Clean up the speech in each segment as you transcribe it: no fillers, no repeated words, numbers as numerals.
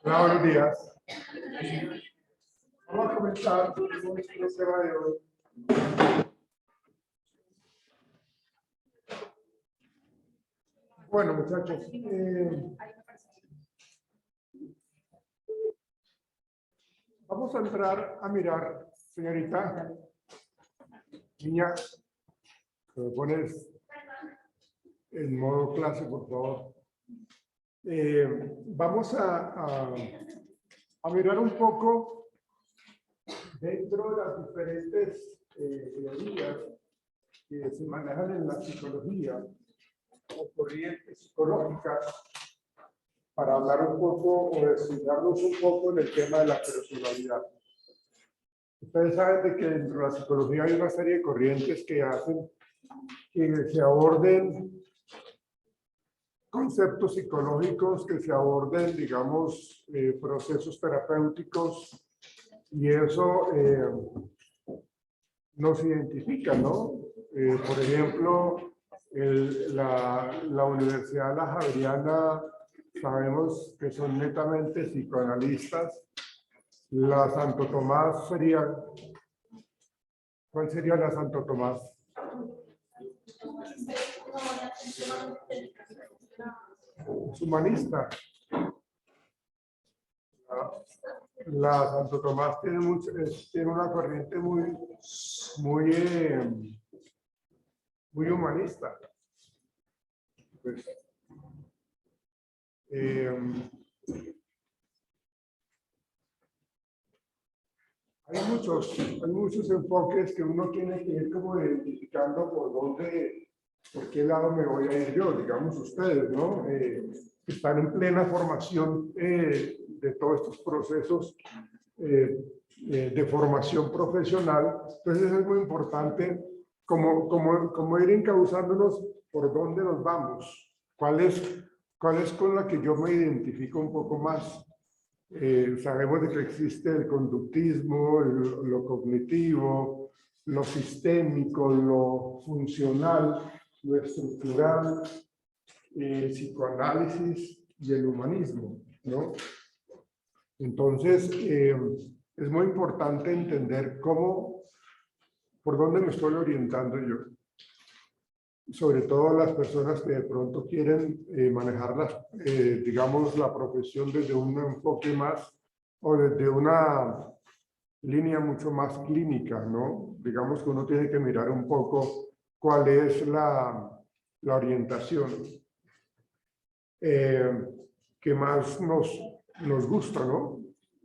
Hola, buenos días. Vamos a comenzar con el tema de hoy. Bueno, muchachos, vamos a entrar a mirar, señorita, niña, me pones en modo clase, por favor. Vamos a mirar un poco dentro de las diferentes teorías que se manejan en la psicología o corrientes psicológicas para hablar un poco o desarrollarnos un poco en el tema de la personalidad. Ustedes saben de que dentro de la psicología hay una serie de corrientes que hacen que se aborden conceptos psicológicos, que se aborden, digamos, procesos terapéuticos, y eso nos identifica, ¿no? Por ejemplo, la Universidad La Javeriana, sabemos que son netamente psicoanalistas. La Santo Tomás sería, ¿cuál sería la Santo Tomás? Es humanista. La Santo Tomás tiene una corriente muy humanista. Pues, hay muchos enfoques que uno tiene que ir como identificando por qué lado me voy a ir yo, digamos ustedes, ¿no? Están en plena formación de todos estos procesos de formación profesional. Entonces es muy importante como ir encauzándonos por dónde nos vamos, cuál es con la que yo me identifico un poco más. Sabemos de que existe el conductismo, lo cognitivo, lo sistémico, lo funcional, lo estructural, el psicoanálisis y el humanismo, ¿no? Entonces, es muy importante entender por dónde me estoy orientando yo. Sobre todo las personas que de pronto quieren manejar digamos, la profesión desde un enfoque más o desde una línea mucho más clínica, ¿no? Digamos que uno tiene que mirar un poco cuál es la orientación que más nos gusta, ¿no?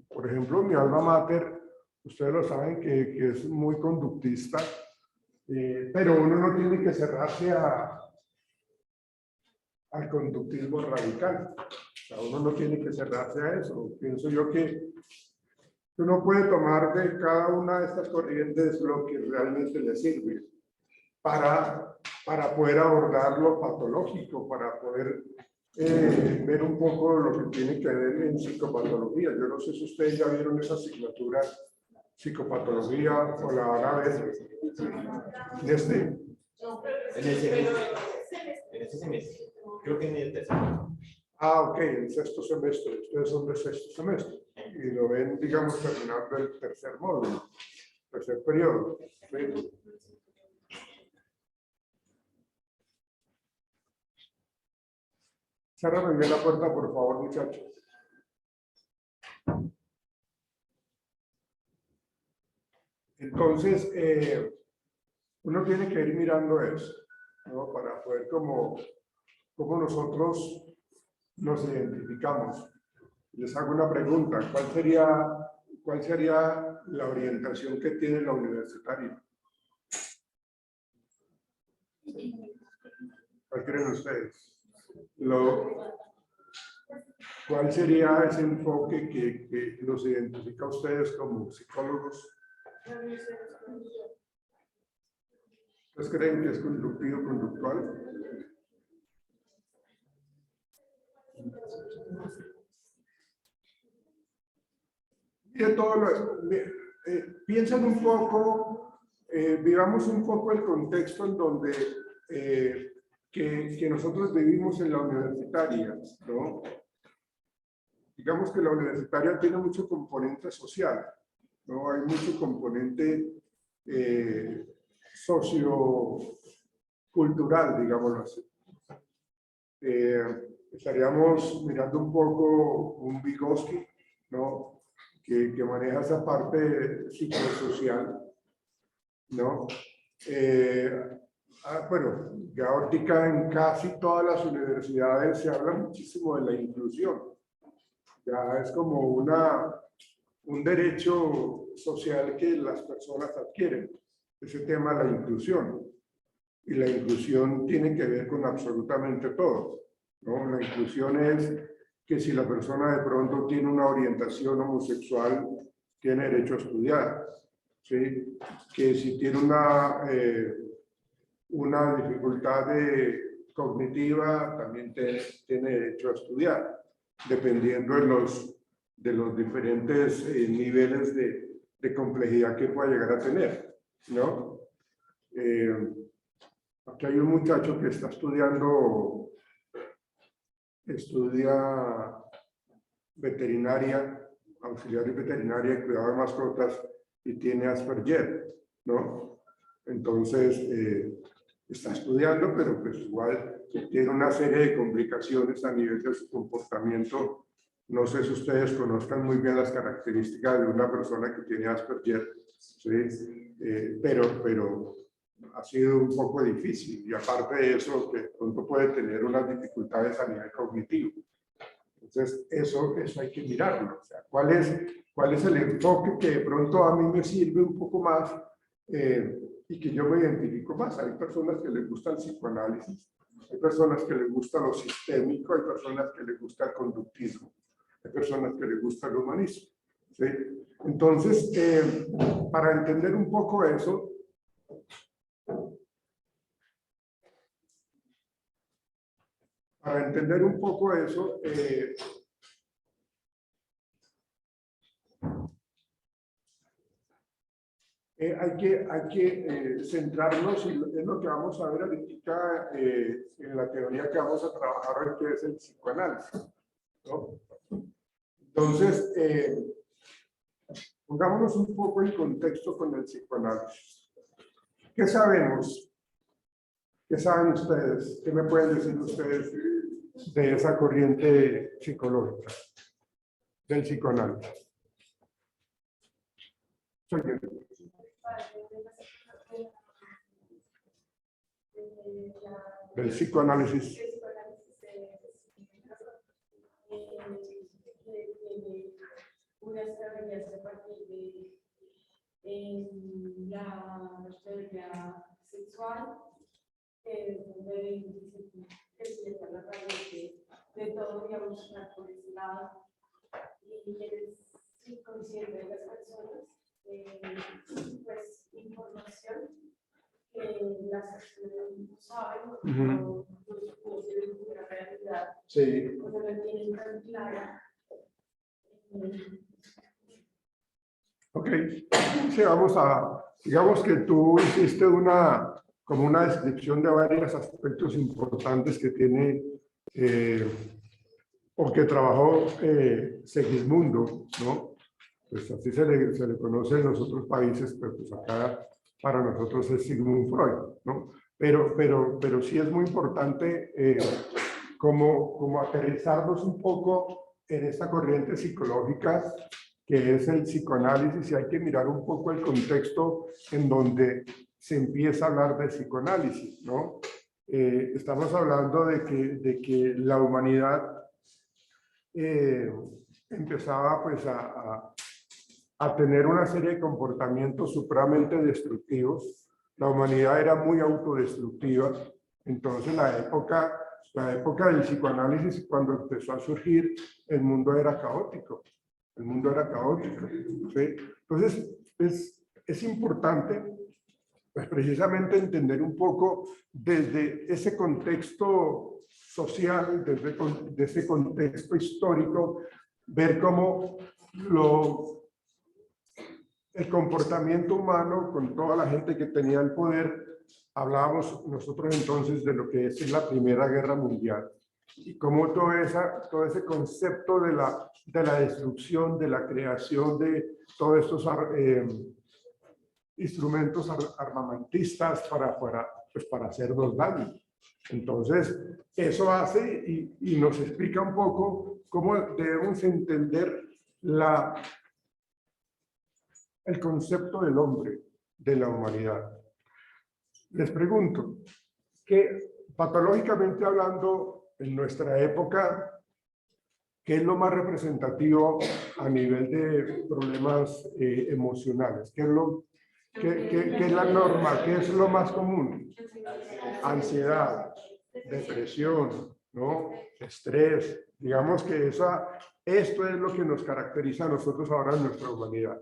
Por ejemplo, mi alma mater, ustedes lo saben que es muy conductista, pero uno no tiene que cerrarse al conductismo radical. O sea, uno no tiene que cerrarse a eso. Pienso yo que uno puede tomar de cada una de estas corrientes lo que realmente le sirve para poder abordar lo patológico, para poder ver un poco lo que tiene que ver en psicopatología. Yo no sé si ustedes ya vieron esa asignatura, psicopatología, o la van a ver En ese semestre, creo que en el tercero. Ok, el sexto semestre. Ustedes son de sexto semestre y lo ven, digamos, terminando el tercer módulo, tercer periodo. ¿Sí? Cérrame bien la puerta, por favor, muchachos. Entonces, uno tiene que ir mirando eso, ¿no? Para poder cómo nosotros nos identificamos. Les hago una pregunta. ¿Cuál sería la orientación que tiene la universitaria? ¿Cuál creen ustedes? ¿Cuál sería ese enfoque que los identifica a ustedes como psicólogos? ¿Ustedes creen que es conductivo, conductual? Mire todo piensen un poco, vivamos un poco el contexto en donde que nosotros vivimos en la universitaria, ¿no? Digamos que la universitaria tiene mucho componente social, ¿no? Hay mucho componente sociocultural, digámoslo así. Estaríamos mirando un poco un Vygotsky, ¿no? Que maneja esa parte psicosocial, ¿no? Bueno, ya ahorita en casi todas las universidades se habla muchísimo de la inclusión. Ya es como un derecho social que las personas adquieren, ese tema de la inclusión. Y la inclusión tiene que ver con absolutamente todo, ¿no? La inclusión es que si la persona de pronto tiene una orientación homosexual, tiene derecho a estudiar, ¿sí? Que si tiene una dificultad cognitiva, también tiene derecho a estudiar, dependiendo de los diferentes niveles de complejidad que pueda llegar a tener, ¿no? Aquí hay un muchacho que está estudia veterinaria, auxiliar de veterinaria y cuidado de mascotas, y tiene Asperger, ¿no? Entonces, está estudiando, pero pues igual tiene una serie de complicaciones a nivel de su comportamiento. No sé si ustedes conozcan muy bien las características de una persona que tiene Asperger, ¿sí? Pero ha sido un poco difícil, y aparte de eso, que pronto puede tener unas dificultades a nivel cognitivo. Entonces, eso hay que mirarlo. O sea, ¿cuál es el enfoque que de pronto a mí me sirve un poco más y que yo me identifico más? Hay personas que les gusta el psicoanálisis, hay personas que les gusta lo sistémico, hay personas que les gusta el conductismo, hay personas que les gusta el humanismo, ¿sí? Entonces, para entender un poco eso, hay que centrarnos en lo que vamos a ver ahorita en la teoría que vamos a trabajar hoy, que es el psicoanálisis, ¿no? Entonces, pongámonos un poco en contexto con el psicoanálisis. ¿Qué sabemos? ¿Qué saben ustedes? ¿Qué me pueden decir ustedes de esa corriente psicológica, del psicoanálisis? Soy yo. Del psicoanálisis. Unas teorías a partir de la teoría sexual, que es donde empieza la raíz de todo, digamos, por ese lado, y es inconsciente de las personas, pues información que las personas no saben, no se ven como una realidad, Sí. o no la tienen tan clara. Ok, sí, digamos que tú hiciste como una descripción de varios aspectos importantes que tiene, o que trabajó Segismundo, ¿no? Pues así se le conoce en los otros países, pero pues acá para nosotros es Sigmund Freud, ¿no? Pero sí es muy importante como aterrizarnos un poco en esta corriente psicológica que es el psicoanálisis, y hay que mirar un poco el contexto en donde se empieza a hablar de psicoanálisis, ¿no? Estamos hablando de que la humanidad empezaba pues a tener una serie de comportamientos supremamente destructivos. La humanidad era muy autodestructiva. Entonces la época del psicoanálisis, cuando empezó a surgir, el mundo era caótico. El mundo era caótico, ¿sí? Entonces es importante pues precisamente entender un poco desde ese contexto social, desde ese contexto histórico, ver cómo el comportamiento humano con toda la gente que tenía el poder. Hablábamos nosotros entonces de lo que es la Primera Guerra Mundial y cómo todo ese concepto de la destrucción, de la creación de todos estos instrumentos armamentistas para hacernos daño. Entonces, eso hace y nos explica un poco cómo debemos entender el concepto del hombre, de la humanidad. Les pregunto, que patológicamente hablando, en nuestra época, ¿qué es lo más representativo a nivel de problemas emocionales? ¿Qué es la norma? ¿Qué es lo más común? Ansiedad, depresión, ¿no? Estrés. Digamos que esto es lo que nos caracteriza a nosotros ahora en nuestra humanidad.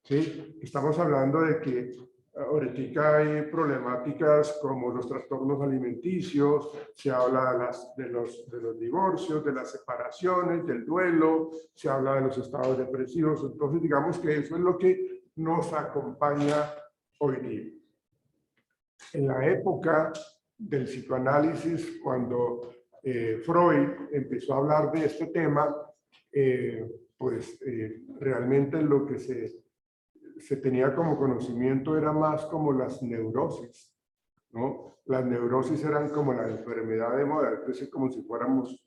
¿Sí? Estamos hablando de que ahorita hay problemáticas como los trastornos alimenticios, se habla de los divorcios, de las separaciones, del duelo, se habla de los estados depresivos. Entonces, digamos que eso es lo que nos acompaña hoy día. En la época del psicoanálisis, cuando Freud empezó a hablar de este tema, realmente lo que se tenía como conocimiento era más como las neurosis, ¿no? Las neurosis eran como la enfermedad de moda, entonces como si fuéramos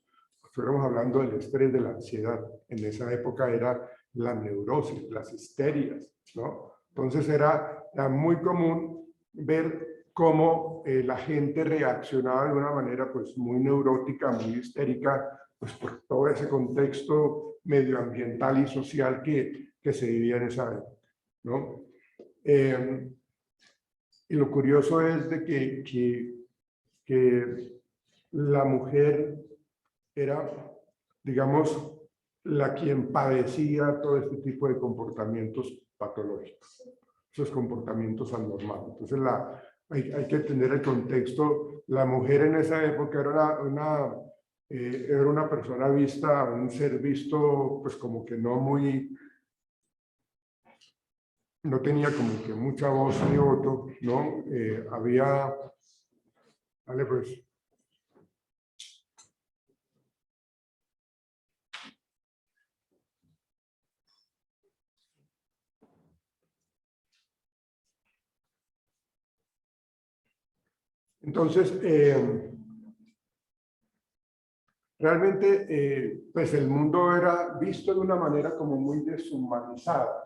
hablando del estrés, de la ansiedad. En esa época era la neurosis, las histerias, ¿no? Entonces era muy común ver cómo la gente reaccionaba de una manera pues muy neurótica, muy histérica, pues por todo ese contexto medioambiental y social que se vivía en esa época, ¿no? Y lo curioso es de que la mujer era, digamos, la quien padecía todo este tipo de comportamientos patológicos, esos comportamientos anormales. Entonces, hay que entender el contexto. La mujer en esa época era una persona vista, un ser visto, pues como que no tenía como que mucha voz ni voto, ¿no? Vale, pues. Entonces, realmente, pues el mundo era visto de una manera como muy deshumanizada.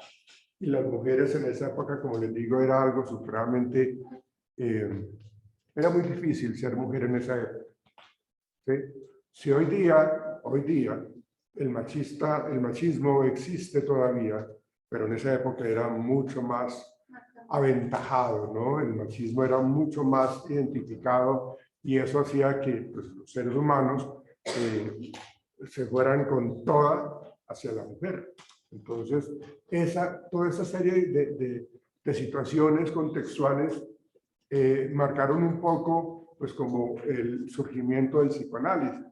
Y las mujeres en esa época, como les digo, era algo supremamente, era muy difícil ser mujer en esa época. ¿Sí? Si hoy día, el machismo existe todavía, pero en esa época era mucho más aventajado, ¿no? El machismo era mucho más identificado y eso hacía que pues, los seres humanos se fueran con toda hacia la mujer. Entonces, toda esa serie de situaciones contextuales marcaron un poco, pues, como el surgimiento del psicoanálisis.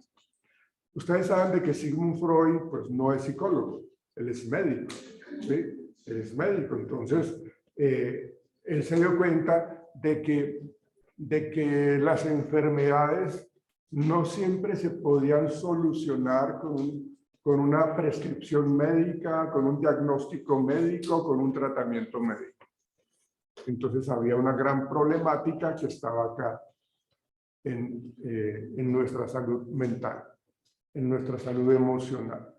Ustedes saben de que Sigmund Freud, pues, no es psicólogo, él es médico, ¿sí? Él es médico, entonces, él se dio cuenta de que las enfermedades no siempre se podían solucionar con una prescripción médica, con un diagnóstico médico, con un tratamiento médico. Entonces había una gran problemática que estaba acá en nuestra salud mental, en nuestra salud emocional.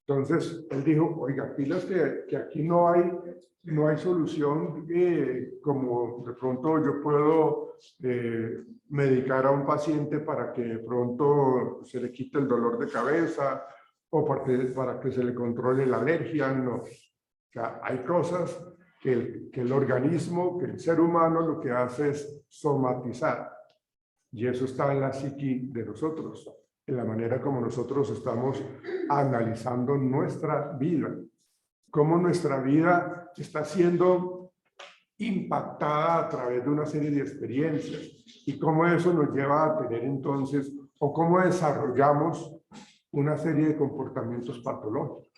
Entonces él dijo, oiga, pilas que aquí no hay solución como de pronto yo puedo medicar a un paciente para que de pronto se le quite el dolor de cabeza o para que se le controle la alergia, no. O sea, hay cosas que el organismo, que el ser humano lo que hace es somatizar. Y eso está en la psiqui de nosotros, en la manera como nosotros estamos analizando nuestra vida. Cómo nuestra vida está siendo impactada a través de una serie de experiencias y cómo eso nos lleva a tener entonces, o cómo desarrollamos una serie de comportamientos patológicos.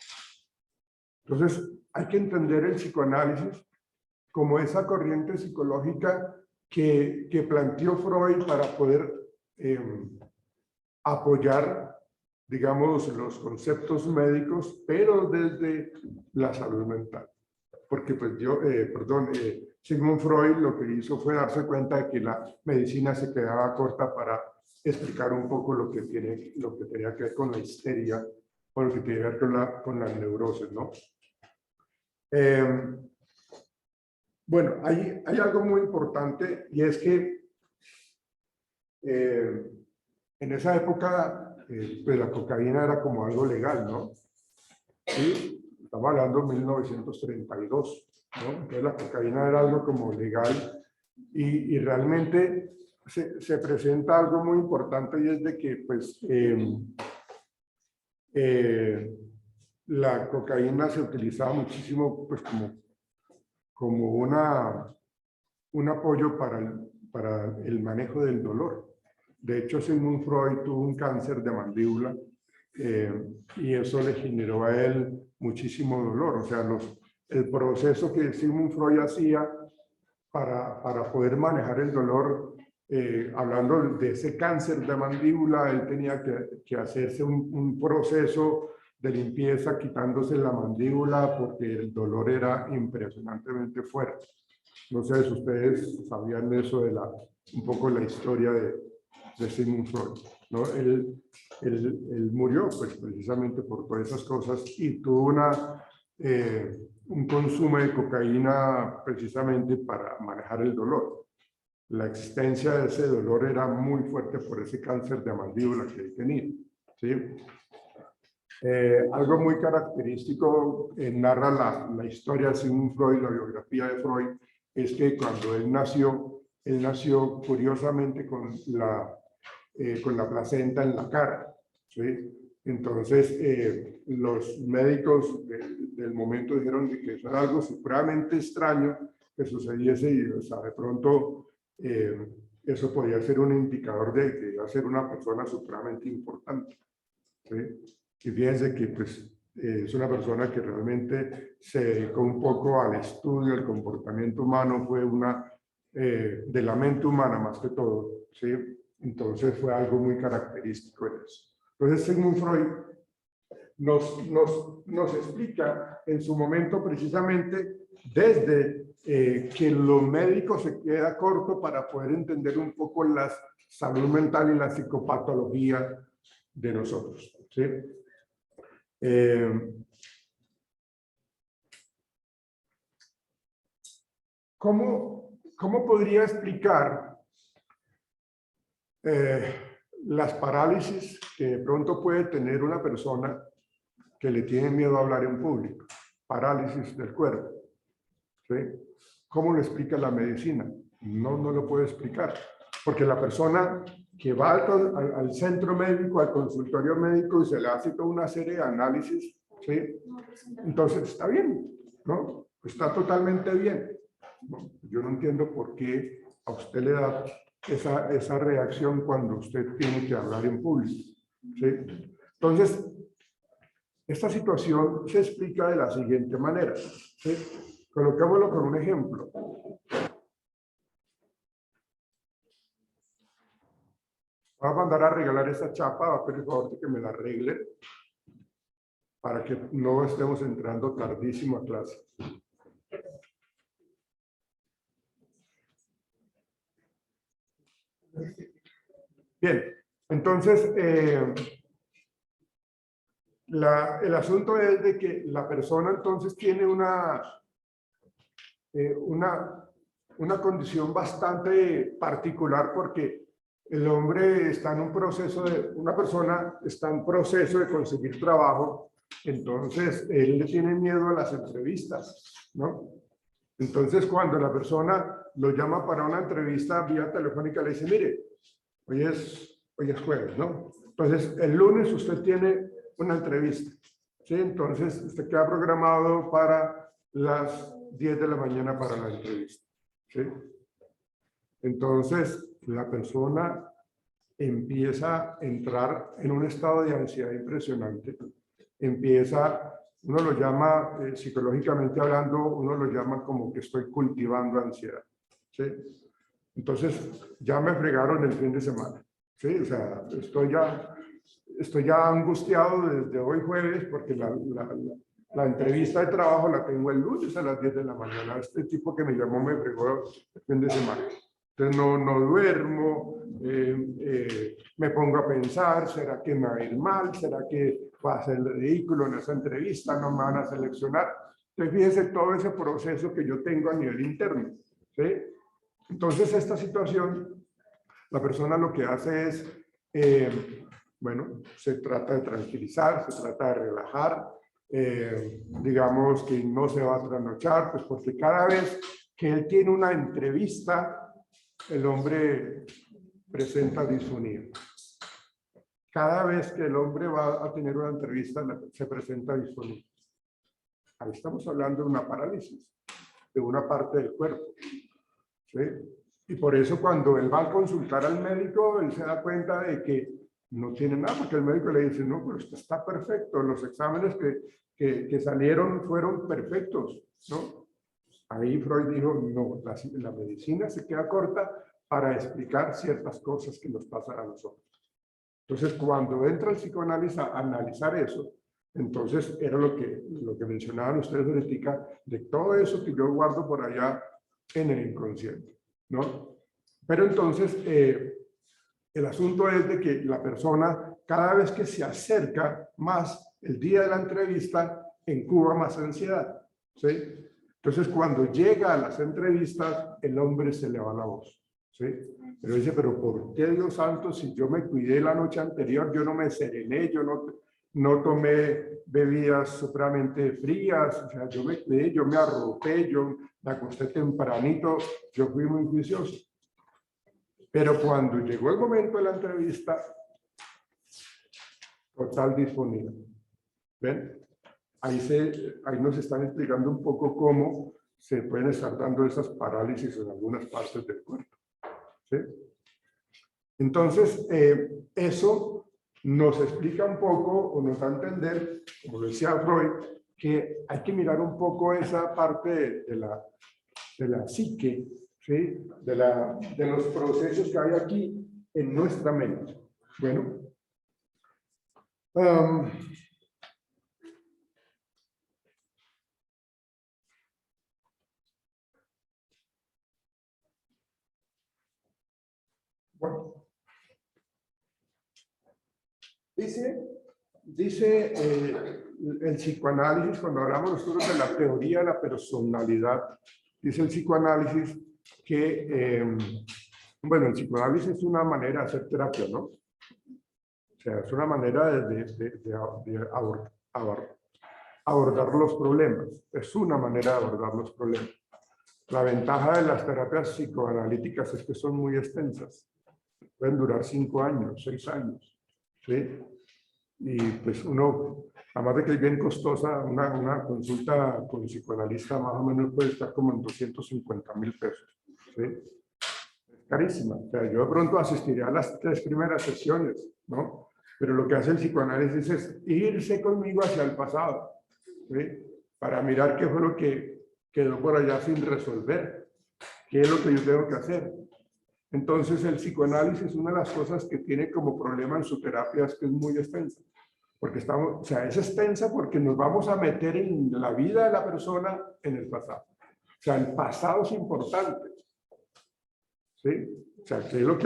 Entonces, hay que entender el psicoanálisis como esa corriente psicológica que planteó Freud para poder apoyar, digamos, los conceptos médicos, pero desde la salud mental. Porque pues Sigmund Freud lo que hizo fue darse cuenta de que la medicina se quedaba corta para explicar un poco lo que tenía que ver con la histeria, o lo que tiene que ver con la neurosis, ¿no? Bueno, hay algo muy importante y es que en esa época pues la cocaína era como algo legal, ¿no? ¿Sí? Estamos hablando de 1932, ¿no? Entonces la cocaína era algo como legal y realmente se presenta algo muy importante y es de que pues la cocaína se utilizaba muchísimo pues como un apoyo para el manejo del dolor. De hecho, Sigmund Freud tuvo un cáncer de mandíbula y eso le generó a él muchísimo dolor. O sea, el proceso que Sigmund Freud hacía para poder manejar el dolor, hablando de ese cáncer de mandíbula, él tenía que hacerse un proceso de limpieza quitándose la mandíbula porque el dolor era impresionantemente fuerte. No sé si ustedes sabían eso de un poco la historia de Sigmund Freud, ¿no? Él murió pues precisamente por todas esas cosas y tuvo un consumo de cocaína precisamente para manejar el dolor. La existencia de ese dolor era muy fuerte por ese cáncer de mandíbula que él tenía, ¿sí? Algo muy característico narra la historia de Sigmund Freud, la biografía de Freud, es que cuando él nació curiosamente con la placenta en la cara, ¿sí? Entonces, los médicos del momento dijeron que eso era algo supremamente extraño que sucediese y, o sea, de pronto eso podía ser un indicador de que iba a ser una persona supremamente importante, ¿sí? Y fíjense que pues, es una persona que realmente se dedicó un poco al estudio del comportamiento humano, fue de la mente humana más que todo, ¿sí? Entonces fue algo muy característico de eso. Entonces Sigmund Freud nos explica en su momento precisamente desde que lo médico se queda corto para poder entender un poco la salud mental y la psicopatología de nosotros, ¿sí? ¿Cómo podría explicar las parálisis que de pronto puede tener una persona que le tiene miedo a hablar en público? Parálisis del cuerpo, ¿sí? ¿Cómo lo explica la medicina? No lo puede explicar, porque la persona que va al centro médico, al consultorio médico y se le hace toda una serie de análisis, ¿sí? Entonces está bien, ¿no? Está totalmente bien. Yo no entiendo por qué a usted le da esa reacción cuando usted tiene que hablar en público, ¿sí? Entonces, esta situación se explica de la siguiente manera, ¿sí? Colocémoslo con un ejemplo. Voy a mandar a regalar esta chapa, va a pedir el favor de que me la arregle para que no estemos entrando tardísimo a clase. Bien, entonces el asunto es de que la persona entonces tiene una condición bastante particular porque el hombre está en un proceso una persona está en proceso de conseguir trabajo, entonces él le tiene miedo a las entrevistas, ¿no? Entonces cuando la persona lo llama para una entrevista vía telefónica le dice, mire, hoy es jueves, ¿no? Entonces el lunes usted tiene una entrevista, ¿sí? Entonces usted queda programado para las 10 de la mañana para la entrevista. ¿sí? Entonces, la persona empieza a entrar en un estado de ansiedad impresionante. Uno lo llama, psicológicamente hablando, uno lo llama como que estoy cultivando ansiedad, ¿sí? Entonces, ya me fregaron el fin de semana, ¿sí? O sea, estoy ya angustiado desde hoy jueves porque la entrevista de trabajo la tengo el lunes a las 10 de la mañana. Este tipo que me llamó me fregó el fin de semana. Entonces no duermo, me pongo a pensar, ¿será que me va a ir mal? ¿Será que va a ser ridículo en esa entrevista? ¿No me van a seleccionar? Entonces fíjense todo ese proceso que yo tengo a nivel interno, ¿sí? Entonces esta situación, la persona lo que hace es, bueno, se trata de tranquilizar, se trata de relajar, digamos que no se va a trasnochar, pues porque cada vez que él tiene una entrevista, el hombre presenta disfonía. Cada vez que el hombre va a tener una entrevista, se presenta disfonía. Ahí estamos hablando de una parálisis, de una parte del cuerpo, ¿sí? Y por eso cuando él va a consultar al médico, él se da cuenta de que no tiene nada, porque el médico le dice, no, pero esto está perfecto, los exámenes que salieron fueron perfectos, ¿no? Ahí Freud dijo, no, la medicina se queda corta para explicar ciertas cosas que nos pasan a nosotros. Entonces, cuando entra el psicoanálisis a analizar eso, entonces era lo que mencionaban ustedes ahorita, de todo eso que yo guardo por allá en el inconsciente, ¿no? Pero entonces, el asunto es de que la persona, cada vez que se acerca más el día de la entrevista, incuba más ansiedad, ¿sí? Entonces, cuando llega a las entrevistas, el hombre se le va la voz, ¿sí? Pero dice, pero ¿por qué, Dios santo, si yo me cuidé la noche anterior, yo no me serené, yo no tomé bebidas supremamente frías, o sea, yo me cuidé, yo me arropé, yo me acosté tempranito, yo fui muy juicioso. Pero cuando llegó el momento de la entrevista, total disfonía. ¿Ven? Ahí nos están explicando un poco cómo se pueden estar dando esas parálisis en algunas partes del cuerpo, ¿sí? Entonces, eso nos explica un poco o nos da a entender, como decía Freud, que hay que mirar un poco esa parte de la psique, ¿sí? De los procesos que hay aquí en nuestra mente. Bueno, bueno, dice el psicoanálisis, cuando hablamos nosotros de la teoría de la personalidad, dice el psicoanálisis que, bueno, el psicoanálisis es una manera de hacer terapia, ¿no? O sea, es una manera de abordar los problemas. Es una manera de abordar los problemas. La ventaja de las terapias psicoanalíticas es que son muy extensas. Pueden durar 5 años, 6 años, ¿sí? Y pues uno, además de que es bien costosa, una consulta con psicoanalista más o menos puede estar como en 250,000 pesos, ¿sí? Es carísima. O sea, yo de pronto asistiría a las 3 primeras sesiones, ¿no? Pero lo que hace el psicoanálisis es irse conmigo hacia el pasado, ¿sí? Para mirar qué fue lo que quedó por allá sin resolver, qué es lo que yo tengo que hacer. Entonces, el psicoanálisis, una de las cosas que tiene como problema en su terapia es que es muy extensa. Porque o sea, es extensa porque nos vamos a meter en la vida de la persona en el pasado. O sea, el pasado es importante. ¿Sí? O sea, ¿qué es lo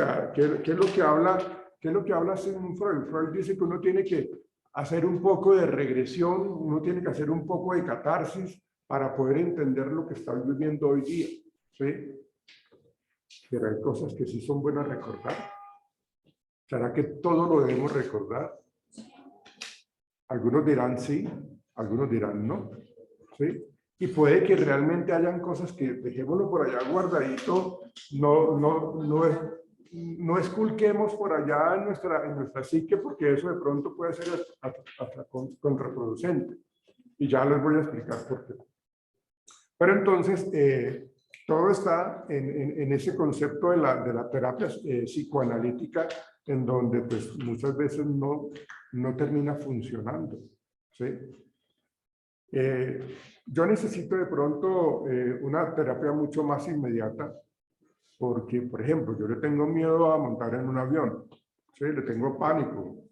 que habla Sigmund Freud? Freud dice que uno tiene que hacer un poco de regresión, uno tiene que hacer un poco de catarsis para poder entender lo que estamos viviendo hoy día. ¿Sí? Pero hay cosas que sí son buenas recordar. ¿Será que todo lo debemos recordar? Algunos dirán sí, algunos dirán no. ¿Sí? Y puede que realmente hayan cosas que dejémoslo por allá guardadito, no esculquemos por allá en nuestra psique, porque eso de pronto puede ser hasta contraproducente. Y ya les voy a explicar por qué. Pero entonces, todo está en ese concepto de la terapia psicoanalítica, en donde pues muchas veces no termina funcionando, ¿sí? Yo necesito de pronto una terapia mucho más inmediata, porque, por ejemplo, yo le tengo miedo a montar en un avión, ¿sí? Le tengo pánico.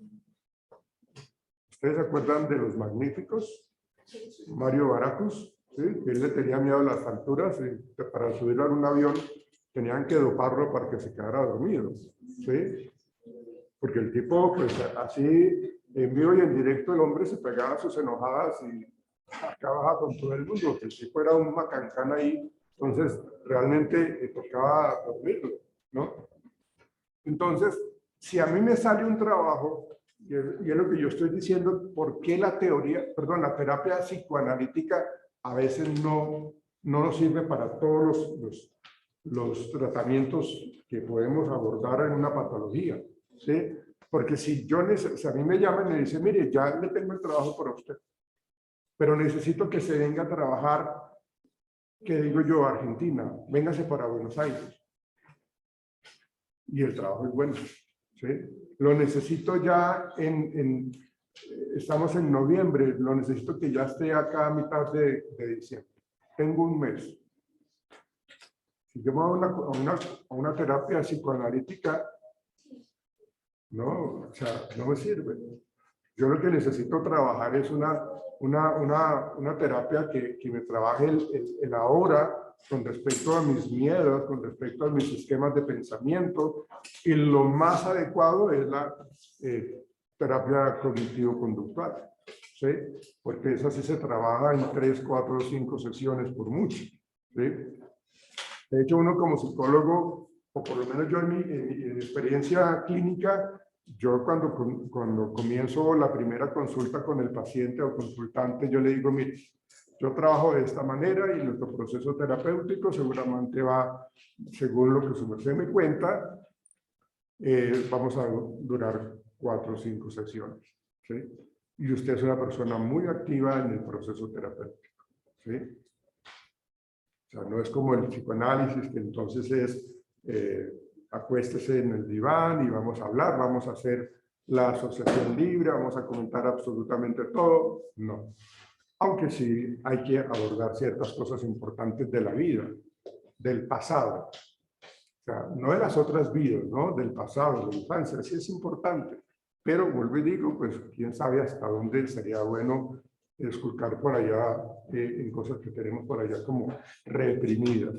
¿Ustedes se acuerdan de Los Magníficos? Mario Baracus, ¿sí? Que él le tenía miedo a las alturas y para subirlo a un avión tenían que doparlo para que se quedara dormido, ¿sí? Porque el tipo, pues así, en vivo y en directo, el hombre se pegaba sus enojadas y acababa con todo el mundo. El tipo era un macancán ahí, entonces realmente tocaba dormirlo, ¿no? Entonces, si a mí me sale un trabajo, y es lo que yo estoy diciendo, ¿por qué la terapia psicoanalítica a veces no nos sirve para todos los tratamientos que podemos abordar en una patología? ¿Sí? Porque si a mí me llaman y me dicen, mire, ya le tengo el trabajo para usted, pero necesito que se venga a trabajar, que digo yo, a Argentina, véngase para Buenos Aires. Y el trabajo es bueno, ¿sí? Lo necesito ya estamos en noviembre, lo necesito que ya esté acá a mitad de diciembre. Tengo un mes. Si yo me voy a una terapia psicoanalítica, no, o sea, no me sirve. Yo lo que necesito trabajar es una terapia que me trabaje el ahora con respecto a mis miedos, con respecto a mis esquemas de pensamiento, y lo más adecuado es la terapia cognitivo-conductual, ¿sí? Porque esa sí se trabaja en 3, 4, 5 sesiones por mucho, ¿sí? De hecho, uno como psicólogo, o por lo menos yo en mi experiencia clínica, yo cuando comienzo la primera consulta con el paciente o consultante, yo le digo, mire, yo trabajo de esta manera y nuestro proceso terapéutico seguramente va, según lo que su merced me cuenta, vamos a durar 4 o 5 sesiones, ¿sí? Y usted es una persona muy activa en el proceso terapéutico, ¿sí? O sea, no es como el psicoanálisis, que entonces es acuéstese en el diván y vamos a hablar, vamos a hacer la asociación libre, vamos a comentar absolutamente todo. No. Aunque sí hay que abordar ciertas cosas importantes de la vida, del pasado. O sea, no de las otras vidas, ¿no? Del pasado, de la infancia, sí es importante. Pero vuelvo y digo, pues quién sabe hasta dónde sería bueno esculcar por allá en cosas que tenemos por allá como reprimidas,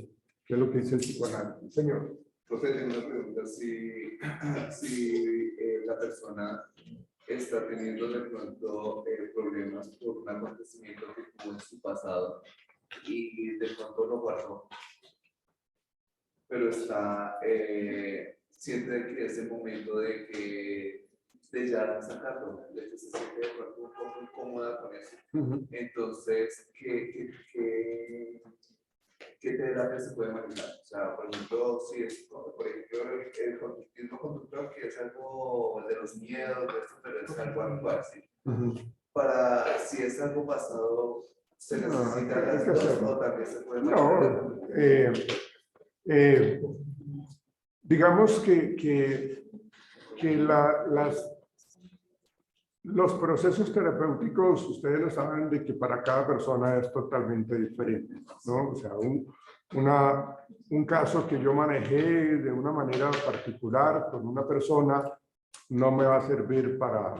que es lo que dice el psicoanálisis. Señor. Entonces, tengo una pregunta, si la persona está teniendo de pronto problemas por un acontecimiento que tuvo en su pasado y de pronto lo guardó, pero siente que es el momento de ya sacarlo, de que se siente de pronto un poco incómoda con eso. Entonces, ¿qué terapia se puede manejar? O sea, por ejemplo, si es, por ejemplo, el cognitivo conductual, que es algo de los miedos, de esto, pero es algo actual, ¿sí? Para, si es algo pasado, ¿se necesita las dos o también se puede manejar? No, digamos que los procesos terapéuticos, ustedes lo saben, de que para cada persona es totalmente diferente, ¿no? O sea, un caso que yo manejé de una manera particular con una persona no me va a servir para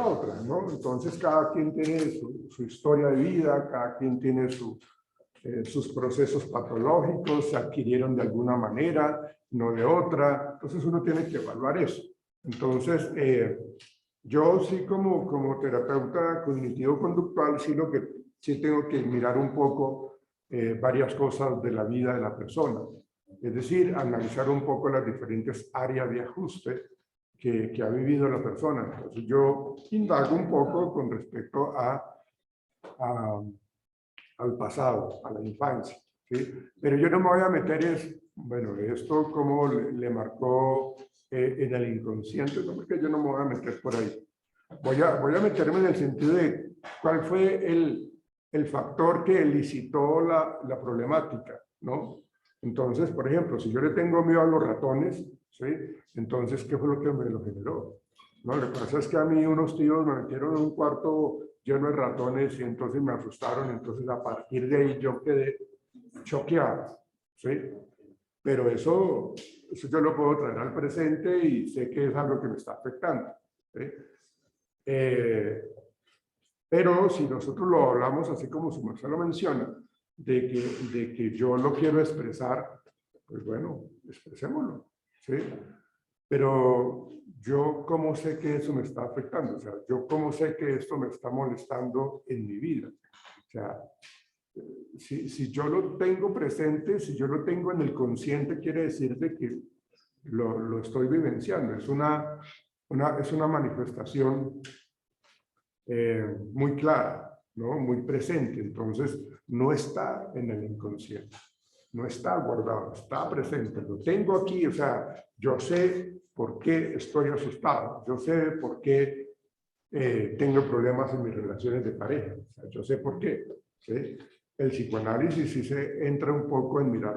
otra, ¿no? Entonces, cada quien tiene su historia de vida, cada quien tiene sus procesos patológicos, se adquirieron de alguna manera, no de otra. Entonces, uno tiene que evaluar eso. Entonces, yo sí como terapeuta cognitivo-conductual, sí tengo que mirar un poco varias cosas de la vida de la persona. Es decir, analizar un poco las diferentes áreas de ajuste que ha vivido la persona. Entonces yo indago un poco con respecto al pasado, a la infancia, ¿sí? Pero yo no me voy a meter bueno, esto cómo le marcó en el inconsciente, no, porque yo no me voy a meter por ahí. Voy a meterme en el sentido de cuál fue el factor que elicitó la problemática. ¿no? Entonces, por ejemplo, si yo le tengo miedo a los ratones, ¿sí? Entonces, ¿qué fue lo que me lo generó? No, lo que pasa es que a mí unos tíos me metieron en un cuarto lleno de ratones y entonces me asustaron, entonces a partir de ahí yo quedé choqueado, ¿sí? Pero eso yo lo puedo traer al presente y sé que es algo que me está afectando, ¿sí? Pero si nosotros lo hablamos así como su merced lo menciona, de que yo lo quiero expresar, pues bueno, expresémoslo, ¿sí? Pero yo cómo sé que eso me está afectando, o sea, yo cómo sé que esto me está molestando en mi vida. O sea, si yo lo tengo presente, si yo lo tengo en el consciente, quiere decir de que lo estoy vivenciando. Es una manifestación muy clara, ¿no? Muy presente. Entonces, no está en el inconsciente, no está guardado, está presente. Lo tengo aquí, o sea, yo sé por qué estoy asustado, yo sé por qué tengo problemas en mis relaciones de pareja, o sea, yo sé por qué, ¿sí? El psicoanálisis sí se entra un poco en mirar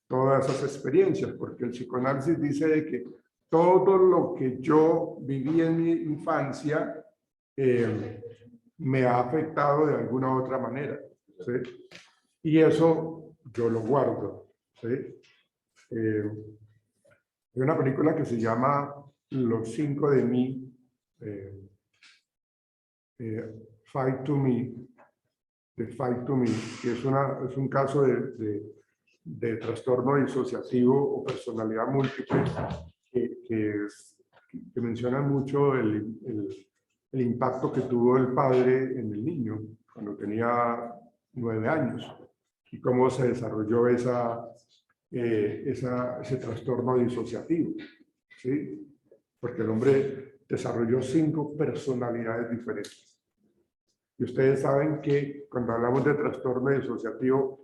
todas esas experiencias, porque el psicoanálisis dice de que todo lo que yo viví en mi infancia me ha afectado de alguna u otra manera, ¿sí? Y eso yo lo guardo, ¿sí? Hay una película que se llama Los 5 de mí, Fight to Me, de Fight to Me, que es un caso de trastorno disociativo o personalidad múltiple que menciona mucho el impacto que tuvo el padre en el niño cuando tenía 9 años y cómo se desarrolló ese trastorno disociativo, ¿sí? Porque el hombre desarrolló 5 personalidades diferentes. Y ustedes saben que cuando hablamos de trastorno disociativo,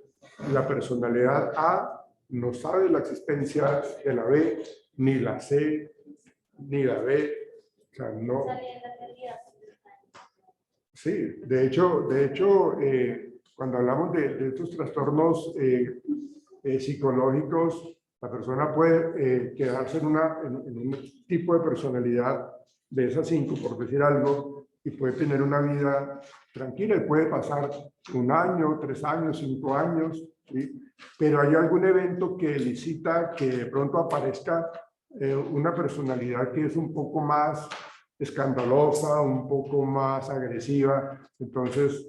la personalidad A no sabe la existencia de la B, ni la C, ni la B. O sea, no. Sí, de hecho cuando hablamos de estos trastornos psicológicos, la persona puede quedarse en un tipo de personalidad de esas 5, por decir algo, y puede tener una vida tranquila y puede pasar 1 año, 3 años, 5 años, ¿sí? Pero hay algún evento que elicita que de pronto aparezca una personalidad que es un poco más escandalosa, un poco más agresiva, entonces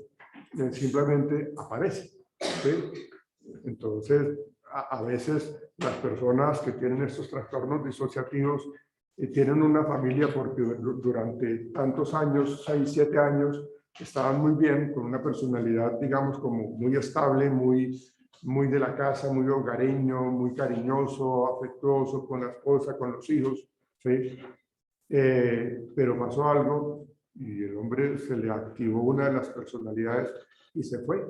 simplemente aparece, ¿sí? Entonces, a veces las personas que tienen estos trastornos disociativos tienen una familia porque durante tantos años, 6, 7 años, estaban muy bien, con una personalidad, digamos, como muy estable, muy de la casa, muy hogareño, muy cariñoso, afectuoso con la esposa, con los hijos, ¿sí? Pero pasó algo y el hombre se le activó una de las personalidades y se fue.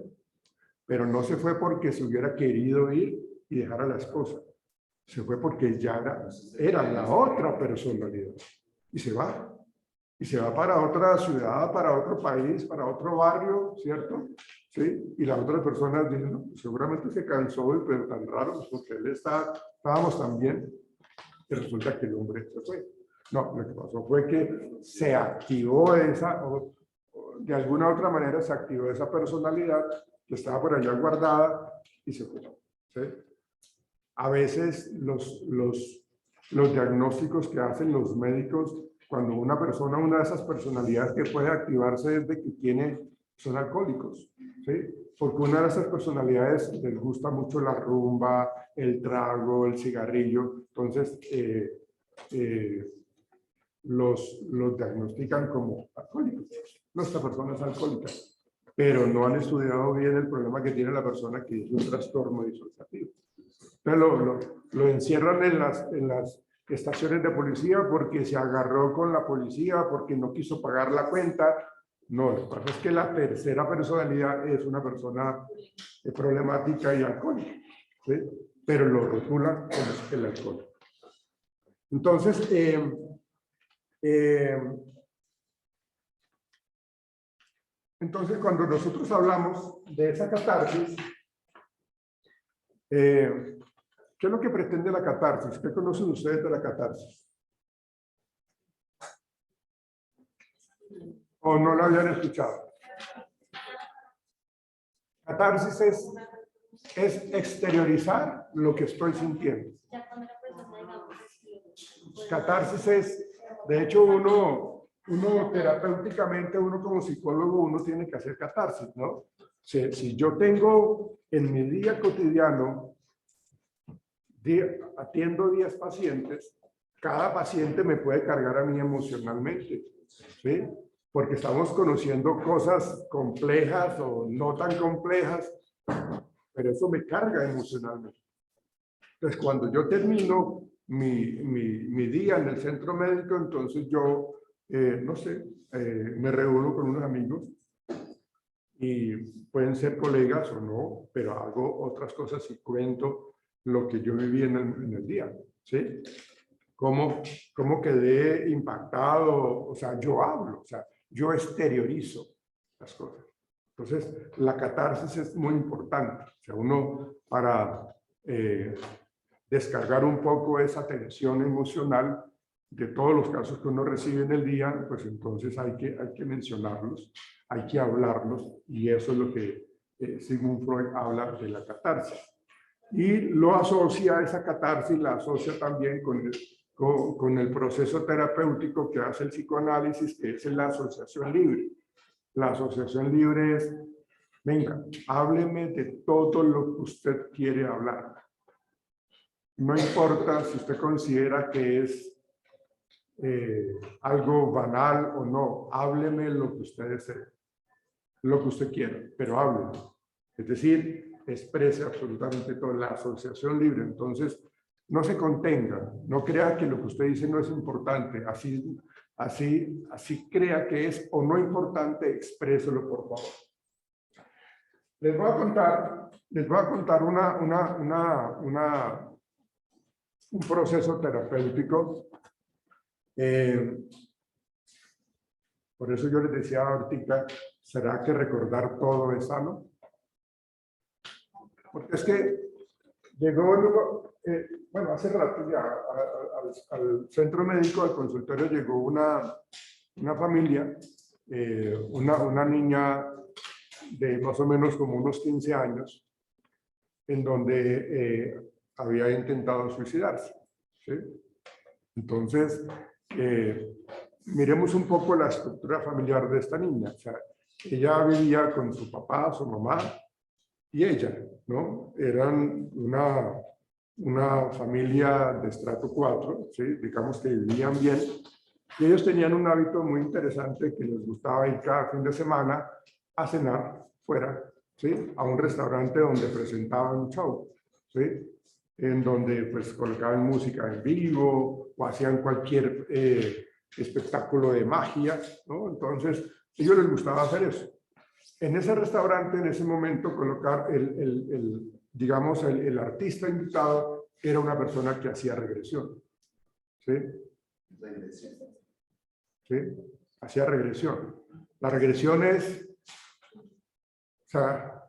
Pero no se fue porque se hubiera querido ir y dejar a la esposa. Se fue porque ya era la otra personalidad. Y se va. Y se va para otra ciudad, para otro país, para otro barrio, ¿cierto? ¿Sí? Y la otra persona dice, no, seguramente se cansó, pero tan raro, porque estábamos tan bien, y resulta que el hombre se fue. No, lo que pasó fue que se activó de alguna otra manera se activó esa personalidad que estaba por allá guardada y se fue, ¿sí? A veces los diagnósticos que hacen los médicos, cuando una persona, una de esas personalidades que puede activarse desde que son alcohólicos, ¿sí? Porque una de esas personalidades les gusta mucho la rumba, el trago, el cigarrillo, entonces los diagnostican como alcohólicos. Nuestra persona es alcohólica, pero no han estudiado bien el problema que tiene la persona que es un trastorno disociativo. Entonces lo encierran en las estaciones de policía porque se agarró con la policía, porque no quiso pagar la cuenta. No, lo que pasa es que la tercera personalidad es una persona problemática y alcohólica, ¿sí? Pero lo rotulan como el alcohol. Entonces, entonces, cuando nosotros hablamos de esa catarsis, ¿Qué es lo que pretende la catarsis? ¿Qué conocen ustedes de la catarsis? ¿O no la habían escuchado? Catarsis es exteriorizar lo que estoy sintiendo. Catarsis es, de hecho, uno terapéuticamente, uno como psicólogo, uno tiene que hacer catarsis, ¿no? Si yo tengo en mi día cotidiano, atiendo 10 pacientes, cada paciente me puede cargar a mí emocionalmente, ¿sí? Porque estamos conociendo cosas complejas o no tan complejas, pero eso me carga emocionalmente. Entonces, cuando yo termino mi día en el centro médico, entonces yo, no sé, me reúno con unos amigos y pueden ser colegas o no, pero hago otras cosas y cuento lo que yo viví en el día, ¿sí? Cómo quedé impactado, o sea, yo hablo, o sea, yo exteriorizo las cosas. Entonces, la catarsis es muy importante, o sea, uno para descargar un poco esa tensión emocional de todos los casos que uno recibe en el día, pues entonces hay que mencionarlos, hay que hablarlos, y eso es lo que Sigmund Freud habla de la catarsis. Y lo asocia, esa catarsis la asocia también con el proceso terapéutico que hace el psicoanálisis, que es la asociación libre. La asociación libre es, venga, hábleme de todo lo que usted quiere hablar. No importa si usted considera que es algo banal o no, hábleme lo que usted desee, lo que usted quiera, pero hábleme. Es decir, exprese absolutamente todo, la asociación libre. Entonces, no se contenga, no crea que lo que usted dice no es importante, así crea que es o no importante, expréselo, por favor. Les voy a contar un proceso terapéutico. Por eso yo les decía ahorita, ¿será que recordar todo es sano? Porque es que llegó, bueno, hace rato ya al centro médico, al consultorio, llegó una familia, una niña de más o menos como unos 15 años, en donde había intentado suicidarse, ¿sí? Entonces, miremos un poco la estructura familiar de esta niña. O sea, ella vivía con su papá, su mamá y ella, ¿no? Eran una familia de estrato 4, ¿sí? Digamos que vivían bien. Y ellos tenían un hábito muy interesante, que les gustaba ir cada fin de semana a cenar fuera, ¿sí? A un restaurante donde presentaban un show, ¿sí? En donde pues colocaban música en vivo o hacían cualquier espectáculo de magia, ¿no? Entonces, a ellos les gustaba hacer eso. En ese restaurante, en ese momento, colocar digamos, el artista invitado era una persona que hacía regresión, ¿sí? ¿Sí? Hacía regresión. La regresión es, o sea,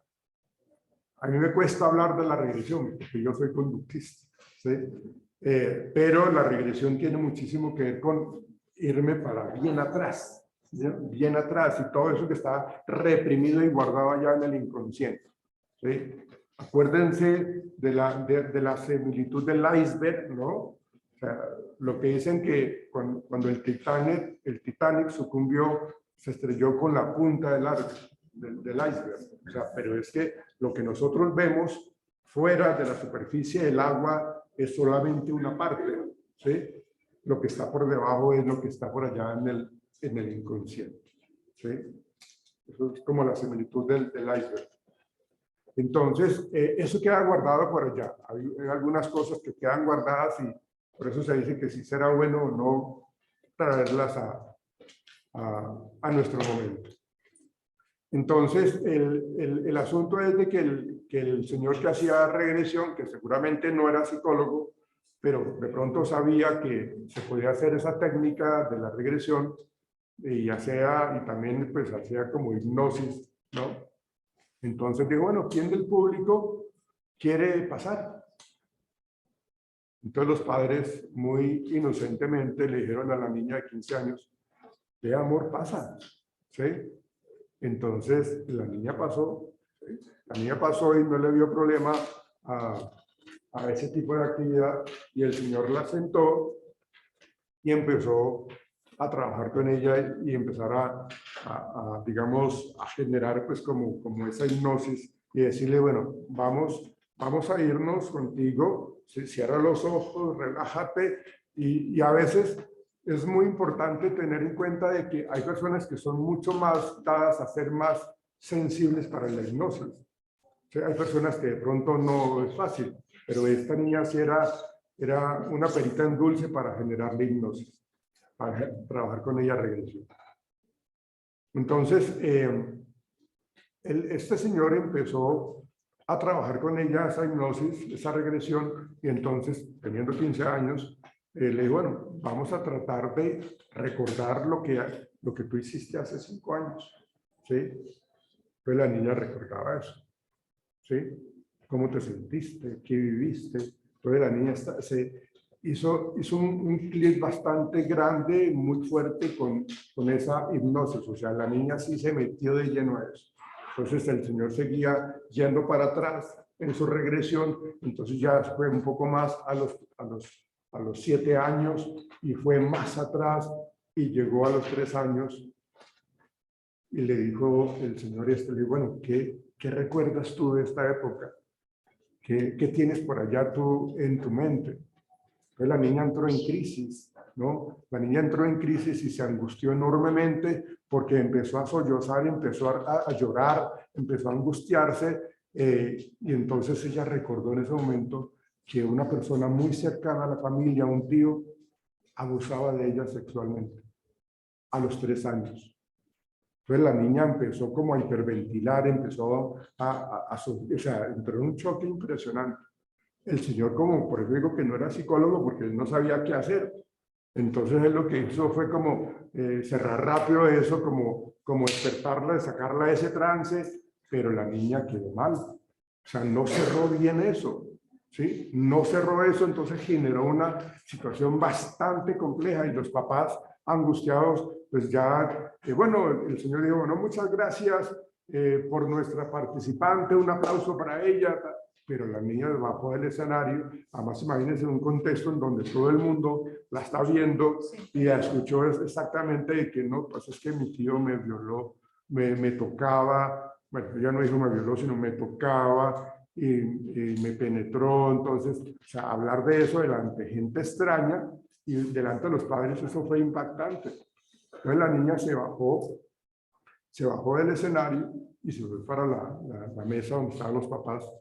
a mí me cuesta hablar de la regresión porque yo soy conductista, ¿sí? Pero la regresión tiene muchísimo que ver con irme para bien atrás, ¿sí? Bien atrás, y todo eso que está reprimido y guardado allá en el inconsciente, ¿sí? Acuérdense de la similitud del iceberg, ¿no? O sea, lo que dicen que cuando el Titanic sucumbió, se estrelló con la punta del iceberg. O sea, pero es que lo que nosotros vemos fuera de la superficie del agua es solamente una parte, ¿sí? Lo que está por debajo es lo que está por allá en el inconsciente, ¿sí? Eso es como la similitud del iceberg. Entonces, eso queda guardado por allá. Hay algunas cosas que quedan guardadas y por eso se dice que si será bueno o no traerlas a nuestro momento. Entonces, el asunto es de que el señor que hacía regresión, que seguramente no era psicólogo, pero de pronto sabía que se podía hacer esa técnica de la regresión y también pues hacía como hipnosis, ¿no? Entonces digo, bueno, ¿quién del público quiere pasar. Entonces los padres muy inocentemente le dijeron a la niña de 15 años, ¿qué amor pasa? ¿Sí? Entonces la niña pasó, ¿sí? La niña pasó y no le vio problema a ese tipo de actividad y el señor la sentó y empezó a trabajar con ella y empezar digamos, a generar pues como esa hipnosis y decirle, bueno, vamos a irnos contigo, cierra los ojos, relájate y a veces es muy importante tener en cuenta de que hay personas que son mucho más dadas a ser más sensibles para la hipnosis. O sea, hay personas que de pronto no es fácil, pero esta niña sí era una perita en dulce para generar la hipnosis, para trabajar con ella regresión. Entonces, este señor empezó a trabajar con ella esa hipnosis, esa regresión, y entonces, teniendo 15 años, le dijo, bueno, vamos a tratar de recordar lo que tú hiciste hace 5 años, ¿sí? Pues la niña recordaba eso, ¿sí? ¿Cómo te sentiste? ¿Qué viviste? Entonces la niña se hizo un clic bastante grande, muy fuerte con esa hipnosis, o sea, la niña sí se metió de lleno a eso. Entonces el señor seguía yendo para atrás en su regresión, entonces ya fue un poco más a los 7 años y fue más atrás y llegó a los 3 años y le dijo el señor le dijo, bueno, ¿qué recuerdas tú de esta época? ¿Qué tienes por allá tú en tu mente? Entonces la niña entró en crisis, ¿no? La niña entró en crisis y se angustió enormemente porque empezó a sollozar, empezó a llorar, empezó a angustiarse y entonces ella recordó en ese momento que una persona muy cercana a la familia, un tío, abusaba de ella sexualmente a los 3 años. Entonces la niña empezó como a hiperventilar, empezó o sea, entró en un choque impresionante. El señor, como por eso digo que no era psicólogo, porque él no sabía qué hacer. Entonces él lo que hizo fue como cerrar rápido eso, como despertarla, sacarla de ese trance, pero la niña quedó mal. O sea, no cerró bien eso, ¿sí? No cerró eso, entonces generó una situación bastante compleja y los papás angustiados, pues ya, bueno, el señor dijo, bueno, muchas gracias por nuestra participante, un aplauso para ella, pero la niña bajó del escenario, además imagínense en un contexto en donde todo el mundo la está viendo y la escuchó exactamente de que no, pues es que mi tío me violó, me tocaba, bueno, ella no dijo me violó, sino me tocaba y me penetró, entonces, o sea, hablar de eso delante de gente extraña y delante de los padres, eso fue impactante. Entonces la niña se bajó del escenario y se fue para la mesa donde estaban los papás,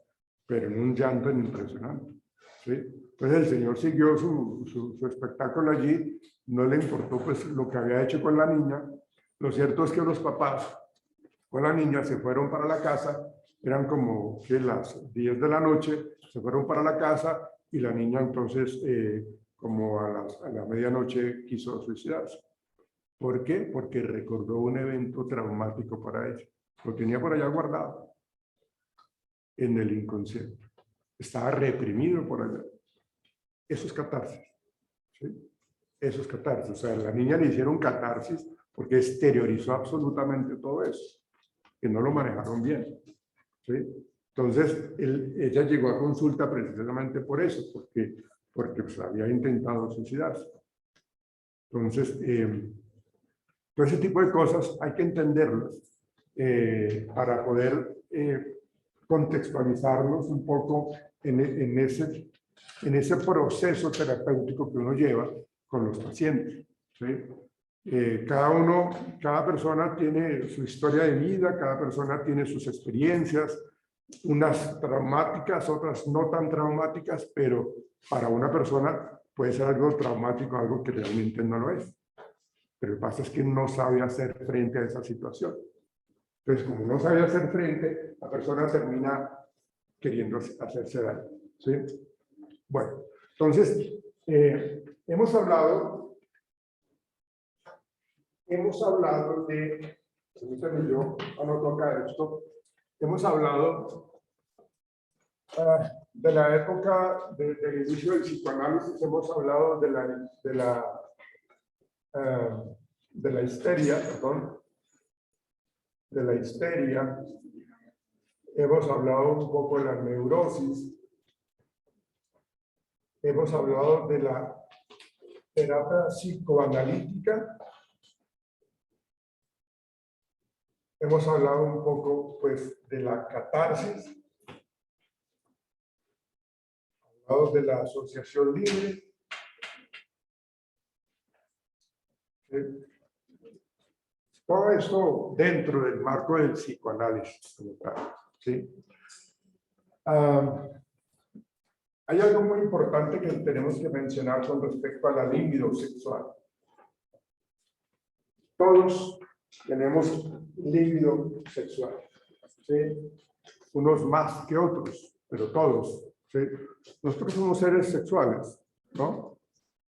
pero en un llanto impresionante, ¿sí? Entonces el señor siguió su espectáculo allí, no le importó pues lo que había hecho con la niña. Lo cierto es que los papás con la niña se fueron para la casa, eran como que las 10 de la noche, se fueron para la casa y la niña entonces como a la medianoche quiso suicidarse. ¿Por qué? Porque recordó un evento traumático para ella. Lo tenía por allá guardado en el inconsciente. Estaba reprimido por allá. Eso es catarsis, ¿sí? Eso es catarsis. O sea, a la niña le hicieron catarsis porque exteriorizó absolutamente todo eso, que no lo manejaron bien, ¿sí? Entonces, ella llegó a consulta precisamente por eso, porque pues, había intentado suicidarse. Entonces, todo ese tipo de cosas hay que entenderlas para poder contextualizarlos un poco en ese proceso terapéutico que uno lleva con los pacientes, ¿sí? Cada persona tiene su historia de vida, cada persona tiene sus experiencias, unas traumáticas, otras no tan traumáticas, pero para una persona puede ser algo traumático, algo que realmente no lo es. Pero lo que pasa es que no sabe hacer frente a esa situación. Entonces, como no sabe hacer frente, la persona termina queriendo hacerse daño, ¿sí? Bueno, entonces, hemos hablado de, permítanme yo anoto acá esto, hemos hablado de la época del inicio del psicoanálisis hemos hablado de la histeria, perdón, de la histeria, hemos hablado un poco de la neurosis, hemos hablado de la terapia psicoanalítica, hemos hablado un poco pues de la catarsis, de la asociación libre. Todo esto dentro del marco del psicoanálisis. ¿Sí? Hay algo muy importante que tenemos que mencionar con respecto a la libido sexual. Todos tenemos libido sexual. ¿Sí? Unos más que otros, pero todos. ¿Sí? Nosotros somos seres sexuales, ¿no?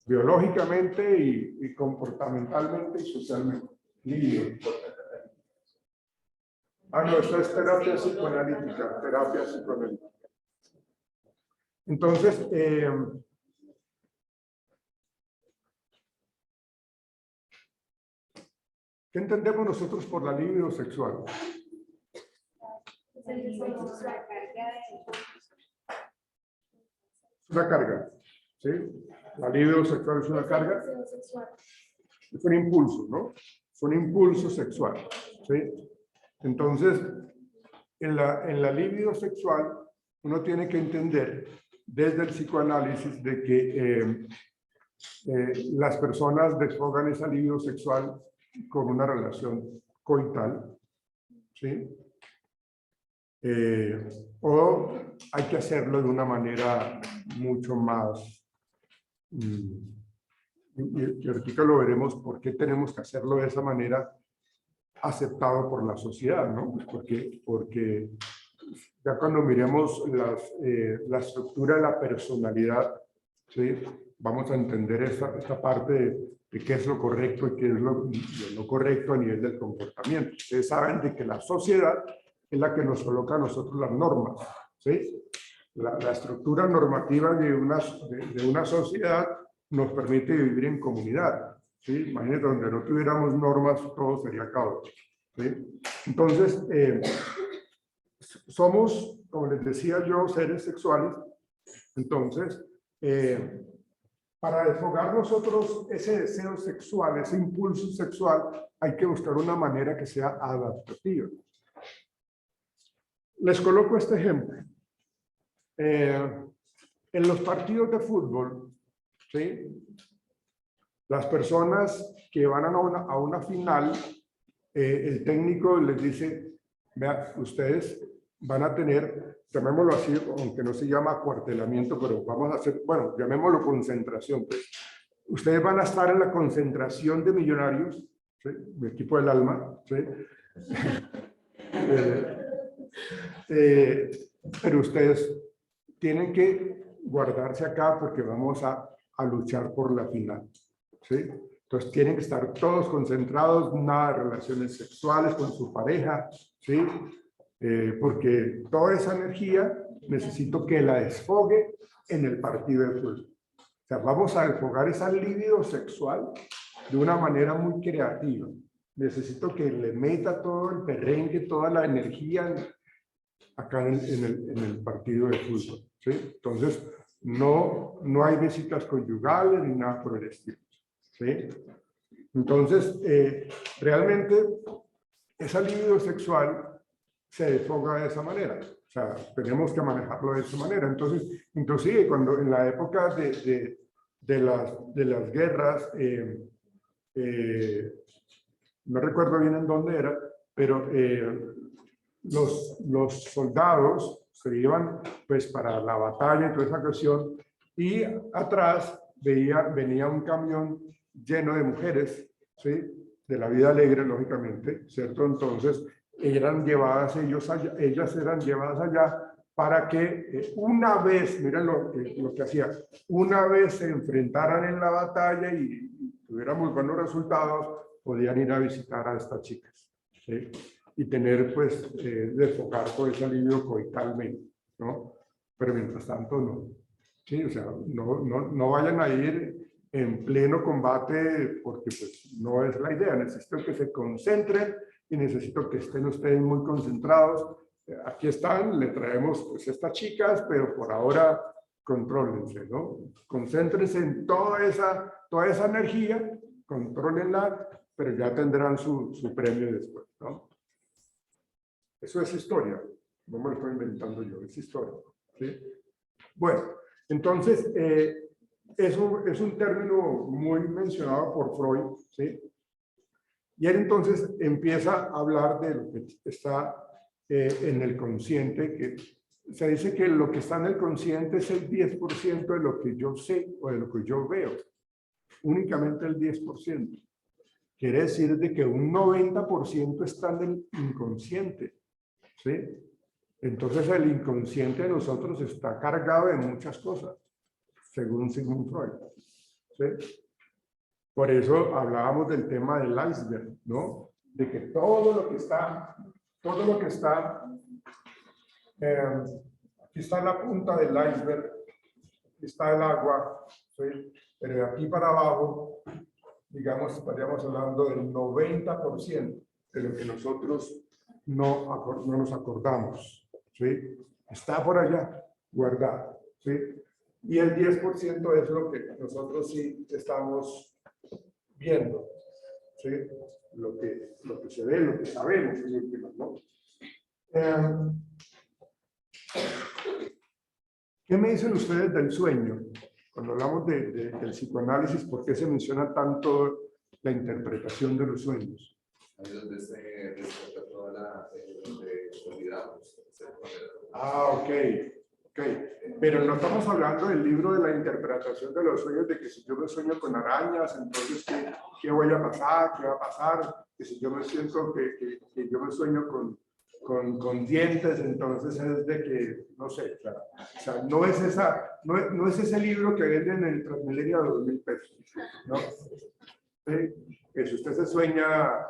Biológicamente y comportamentalmente y socialmente. Libido. No, esto es terapia psicoanalítica, terapia psicoanalítica. Entonces, ¿qué entendemos nosotros por la libido sexual? Una carga, ¿sí? La libido sexual es una carga, es un impulso, ¿no? Es un impulso sexual, ¿sí? Entonces, en la libido sexual, uno tiene que entender desde el psicoanálisis de que las personas desfogan esa libido sexual con una relación coital, ¿sí? O hay que hacerlo de una manera mucho más, y ahorita lo veremos por qué tenemos que hacerlo de esa manera, aceptado por la sociedad, ¿no? Porque ya cuando miremos la estructura de la personalidad, ¿sí? Vamos a entender esta parte de qué es lo correcto y qué es lo correcto a nivel del comportamiento. Ustedes saben de que la sociedad es la que nos coloca a nosotros las normas, ¿sí? La estructura normativa de una sociedad nos permite vivir en comunidad, ¿sí? Imagínate, donde no tuviéramos normas, todo sería caos, ¿sí? Entonces, somos, como les decía yo, seres sexuales. Entonces, para desfogar nosotros ese deseo sexual, ese impulso sexual, hay que buscar una manera que sea adaptativa. Les coloco este ejemplo. En los partidos de fútbol, ¿sí? Las personas que van a una final, el técnico les dice, vea, ustedes van a tener, llamémoslo así, aunque no se llama acuartelamiento, pero vamos a hacer, bueno, llamémoslo concentración, pues. Ustedes van a estar en la concentración de Millonarios, ¿sí? Mi equipo del alma, ¿sí? Pero ustedes tienen que guardarse acá porque vamos a luchar por la final, ¿sí? Entonces tienen que estar todos concentrados, nada de relaciones sexuales con su pareja, ¿sí? Porque toda esa energía necesito que la desfogue en el partido de fútbol. O sea, vamos a desfogar esa libido sexual de una manera muy creativa. Necesito que le meta todo el perrenque, toda la energía acá en el partido de fútbol, ¿sí? Entonces, no hay visitas conyugales ni nada por el estilo, ¿sí? Entonces, realmente, esa libido sexual se desfoga de esa manera. O sea, tenemos que manejarlo de esa manera. Entonces, inclusive cuando en la época de las guerras, no recuerdo bien en dónde era, pero los soldados se iban pues para la batalla y toda esa cuestión, y atrás venía un camión lleno de mujeres, ¿sí? De la vida alegre, lógicamente, ¿cierto? Entonces, ellas eran llevadas allá para que una vez, miren lo que hacía, una vez se enfrentaran en la batalla y tuviéramos buenos resultados, podían ir a visitar a estas chicas, ¿sí? Y tener, pues, desfogar todo ese alivio coitalmente, ¿no? pero mientras tanto no. Sí, o sea, no vayan a ir en pleno combate porque pues no es la idea. Necesito que se concentren y necesito que estén ustedes muy concentrados. Aquí están, le traemos pues estas chicas, pero por ahora contrólense, ¿no? Concéntrense en toda esa energía, contrólenla, pero ya tendrán su premio después, ¿no? Eso es historia, no me lo estoy inventando yo, es historia, ¿sí? Bueno, entonces, eso es un término muy mencionado por Freud, ¿sí? Y él entonces empieza a hablar de lo que está en el consciente, que se dice que lo que está en el consciente es el 10% de lo que yo sé o de lo que yo veo, únicamente el 10%. Quiere decir de que un 90% está en el inconsciente, ¿sí? Entonces el inconsciente de nosotros está cargado de muchas cosas, según Sigmund Freud, ¿sí? Por eso hablábamos del tema del iceberg, ¿no? De que todo lo que está, aquí está la punta del iceberg, aquí está el agua, ¿sí? Pero de aquí para abajo, digamos, estaríamos hablando del 90% de lo que nosotros no nos acordamos, ¿sí? Está por allá, guardado, ¿sí? Y el 10% es lo que nosotros sí estamos viendo, ¿sí? Lo que se ve, lo que sabemos, en últimas, ¿no? ¿Qué me dicen ustedes del sueño? Cuando hablamos del psicoanálisis, ¿por qué se menciona tanto la interpretación de los sueños? Ahí donde se despierta toda la... donde olvidamos. Ah, ok. Pero no estamos hablando del libro de la interpretación de los sueños, de que si yo me sueño con arañas, entonces ¿qué voy a pasar? ¿Qué va a pasar? Que si yo me siento que yo me sueño con dientes, entonces es de que, no sé, claro. O sea, no es ese libro que venden en el Transmilenio de 2.000 pesos, ¿no? ¿Sí? Que si usted se sueña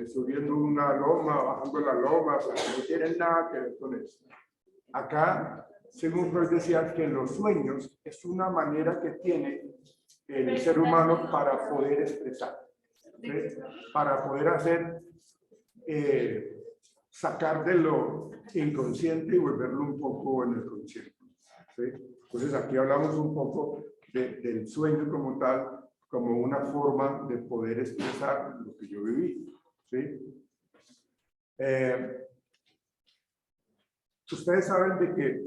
subiendo una loma, bajando la loma, o sea, no tiene nada que ver con eso. Acá, según Freud decía que los sueños es una manera que tiene el ser humano para poder expresar, ¿sí? Para poder hacer, sacar de lo inconsciente y volverlo un poco en el consciente, ¿sí? Entonces aquí hablamos un poco del sueño como tal, como una forma de poder expresar lo que yo viví, ¿sí? Ustedes saben de que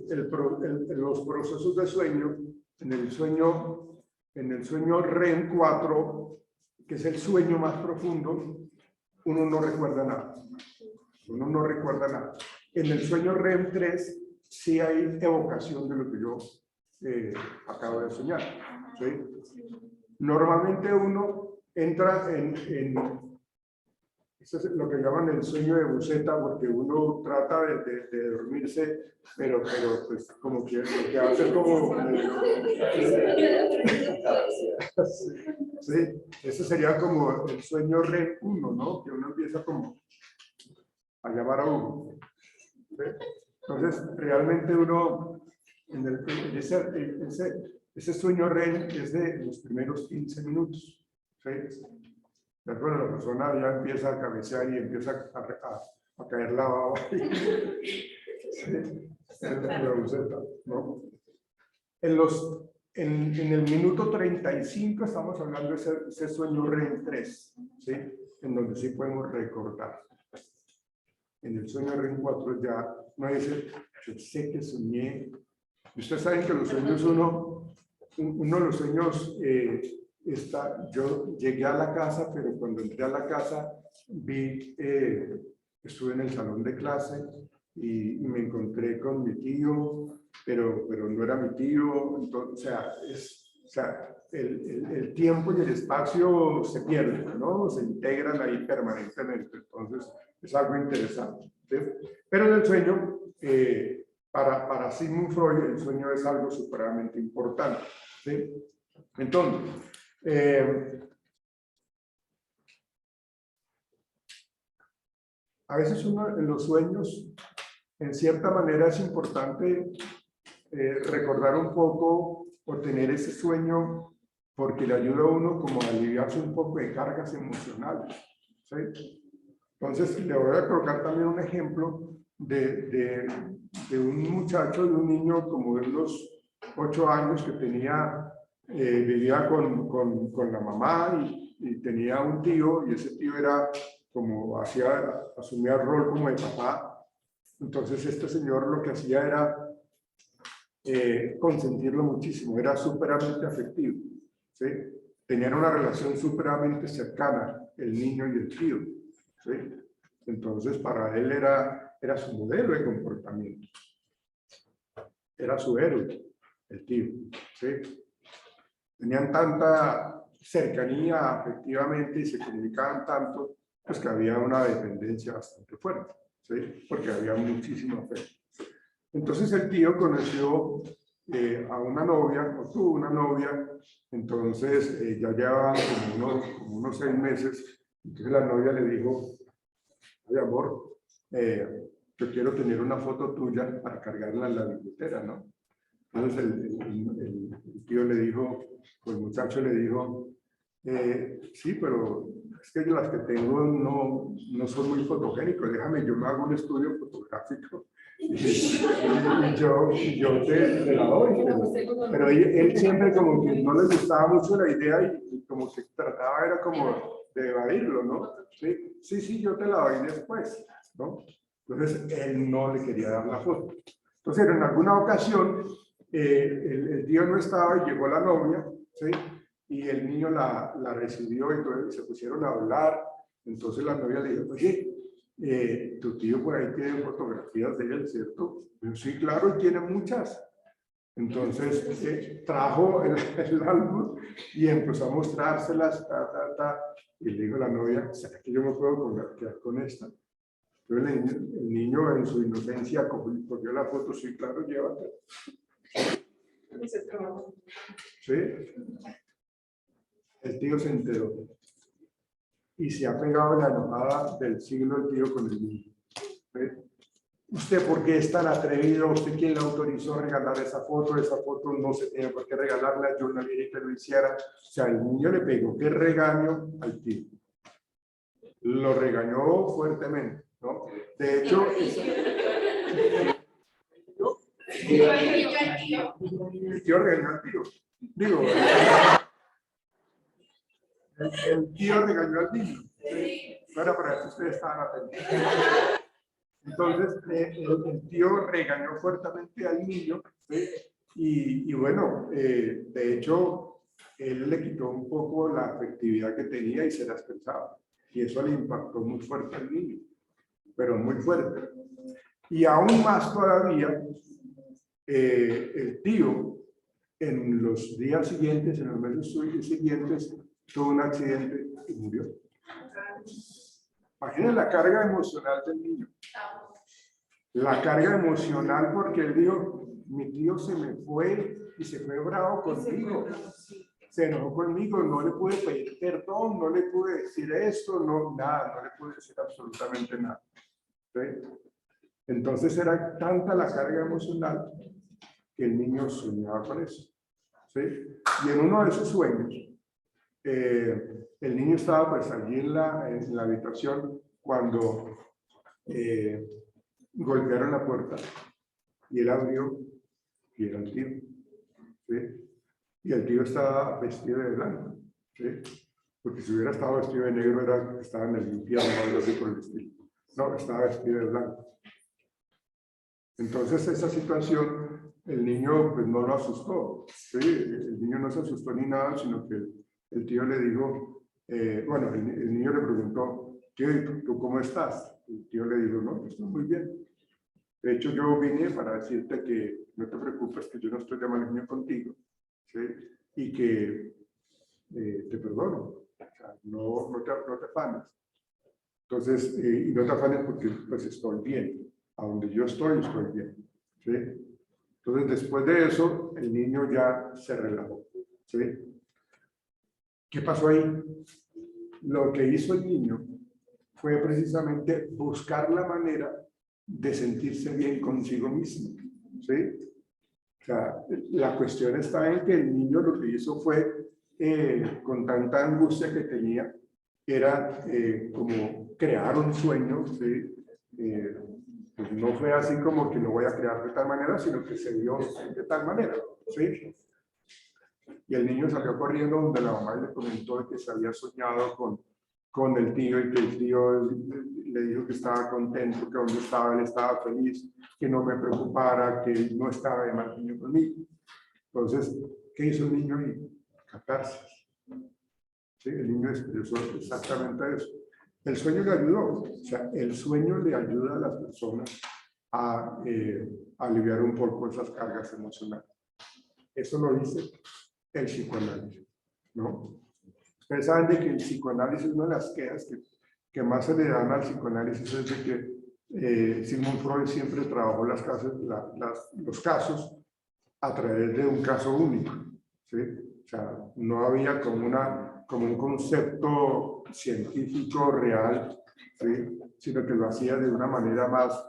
los procesos de sueño, en el sueño REM 4, que es el sueño más profundo, uno no recuerda nada. Uno no recuerda nada. En el sueño REM 3 sí hay evocación de lo que yo acabo de soñar, ¿sí? Normalmente uno entra eso es lo que llaman el sueño de buceta, porque uno trata de dormirse, pero pues como que lo que hace como... Sí, eso sería como el sueño REM 1, ¿no? Que uno empieza como a llamar a uno, ¿sí? Entonces, realmente uno, ese sueño REM es de los primeros 15 minutos, ¿sí? Bueno, la persona ya empieza a cabecear y empieza a caer la baba. Sí, la buceta, ¿no? En el minuto 35 estamos hablando de ese sueño REM 3, ¿sí? En donde sí podemos recordar. En el sueño REM 4 ya no dice, yo sé que soñé. Y ustedes saben que los sueños, uno de los sueños... yo llegué a la casa, pero cuando entré a la casa estuve en el salón de clase y me encontré con mi tío, pero no era mi tío. Entonces, o sea, el tiempo y el espacio se pierden, ¿no? Se integran ahí permanentemente. Entonces, es algo interesante, ¿sí? Pero en el sueño, para Sigmund Freud, el sueño es algo supremamente importante, ¿sí? Entonces, a veces uno en los sueños, en cierta manera es importante recordar un poco o tener ese sueño porque le ayuda a uno como a aliviarse un poco de cargas emocionales, ¿sí? Entonces, le voy a colocar también un ejemplo de un muchacho, de un niño como de unos 8 años que tenía, vivía con la mamá y tenía un tío, y ese tío era como asumía el rol como de papá. Entonces este señor lo que hacía era consentirlo muchísimo, era súperamente afectivo, ¿sí? Tenían una relación súperamente cercana, el niño y el tío, ¿sí? Entonces para él era su modelo de comportamiento, era su héroe, el tío, ¿sí? Tenían tanta cercanía afectivamente y se comunicaban tanto, pues que había una dependencia bastante fuerte, ¿sí? Porque había muchísimo afecto. Entonces el tío conoció a una novia, o tuvo una novia, entonces ya llevaban como unos 6 meses, entonces la novia le dijo, oye amor, yo quiero tener una foto tuya para cargarla en la billetera, ¿no? Entonces el tío le dijo, o el muchacho le dijo, sí, pero es que las que tengo no son muy fotogénicos, déjame, yo me hago un estudio fotográfico y yo te la doy. Pero él siempre como que no le gustaba mucho la idea y como que trataba era como de evadirlo, ¿no? Sí, yo te la doy después, ¿no? Entonces él no le quería dar la foto. Entonces en alguna ocasión el tío no estaba y llegó la novia, ¿sí? Y el niño la recibió, entonces se pusieron a hablar. Entonces la novia le dijo, oye, tu tío por ahí tiene fotografías de él, ¿cierto? Yo, sí, claro, y tiene muchas. Entonces trajo el álbum y empezó a mostrárselas, y le dijo a la novia, ¿será que yo me puedo quedar con esta? Entonces el niño en su inocencia cogió la foto, sí, claro, llévatela. ¿Sí? El tío se enteró y se ha pegado la enojada del siglo el tío con el niño. ¿Sí? ¿Usted por qué es tan atrevido? ¿Usted quién le autorizó a regalar esa foto? Esa foto no se tiene por qué regalarla, yo no le dije que lo hiciera. O sea, el niño le pegó, qué regaño al tío. Lo regañó fuertemente, ¿no? De hecho, el tío regañó al tío. Digo, el tío regañó al niño. No era para que ustedes estaban atentos. Entonces, el tío regañó fuertemente al niño, ¿sí? Y bueno, de hecho, él le quitó un poco la afectividad que tenía y se la expresaba. Y eso le impactó muy fuerte al niño, pero muy fuerte. Y aún más todavía, el tío, en los días siguientes, en los meses siguientes, tuvo un accidente y murió. Imaginen la carga emocional del niño. La carga emocional porque él dijo, mi tío se me fue y se fue bravo conmigo. Se enojó conmigo, no le pude pedir perdón, no le pude decir esto, nada, no le pude decir absolutamente nada. ¿Sí? Entonces era tanta la carga emocional que el niño soñaba con eso. ¿Sí? Y en uno de esos sueños, el niño estaba pues allí en la habitación cuando golpearon la puerta y él abrió y era el tío. ¿Sí? Y el tío estaba vestido de blanco. ¿Sí? Porque si hubiera estado vestido de negro era que estaba en el infierno o algo así por el estilo. No, estaba vestido de blanco. Entonces esa situación, el niño pues no lo asustó. ¿Sí? El niño no se asustó ni nada, sino que el tío le dijo, bueno, el niño le preguntó, tío, ¿tú cómo estás? El tío le dijo, no, estoy muy bien. De hecho, yo vine para decirte que no te preocupes, que yo no estoy de mal genio contigo, ¿sí? Y que te perdono. O sea, no te afanes. Entonces, y no te afanes porque pues estoy bien. A donde yo estoy bien. ¿Sí? Entonces, después de eso, el niño ya se relajó. ¿Sí? ¿Qué pasó ahí? Lo que hizo el niño fue precisamente buscar la manera de sentirse bien consigo mismo, ¿sí? sea, la cuestión está en que el niño lo que hizo fue, con tanta angustia que tenía, era como crear un sueño, ¿sí? Pues no fue así como que lo voy a crear de tal manera, sino que se dio de tal manera, ¿sí? Y el niño salió corriendo donde la mamá le comentó que se había soñado con el tío y que el tío le dijo que estaba contento, que donde estaba él estaba feliz, que no me preocupara, que no estaba de mal niño conmigo. Entonces, ¿qué hizo el niño ahí? Catarsis. ¿Sí? El niño expresó exactamente eso. El sueño le ayudó, o sea, el sueño le ayuda a las personas a aliviar un poco esas cargas emocionales. Eso lo dice el psicoanálisis, ¿no? Ustedes saben de que el psicoanálisis, una de las quejas que más se le dan al psicoanálisis es de que Sigmund Freud siempre trabajó los casos a través de un caso único, ¿sí? O sea, no había como un concepto científico real, ¿sí? Sino que lo hacía de una manera más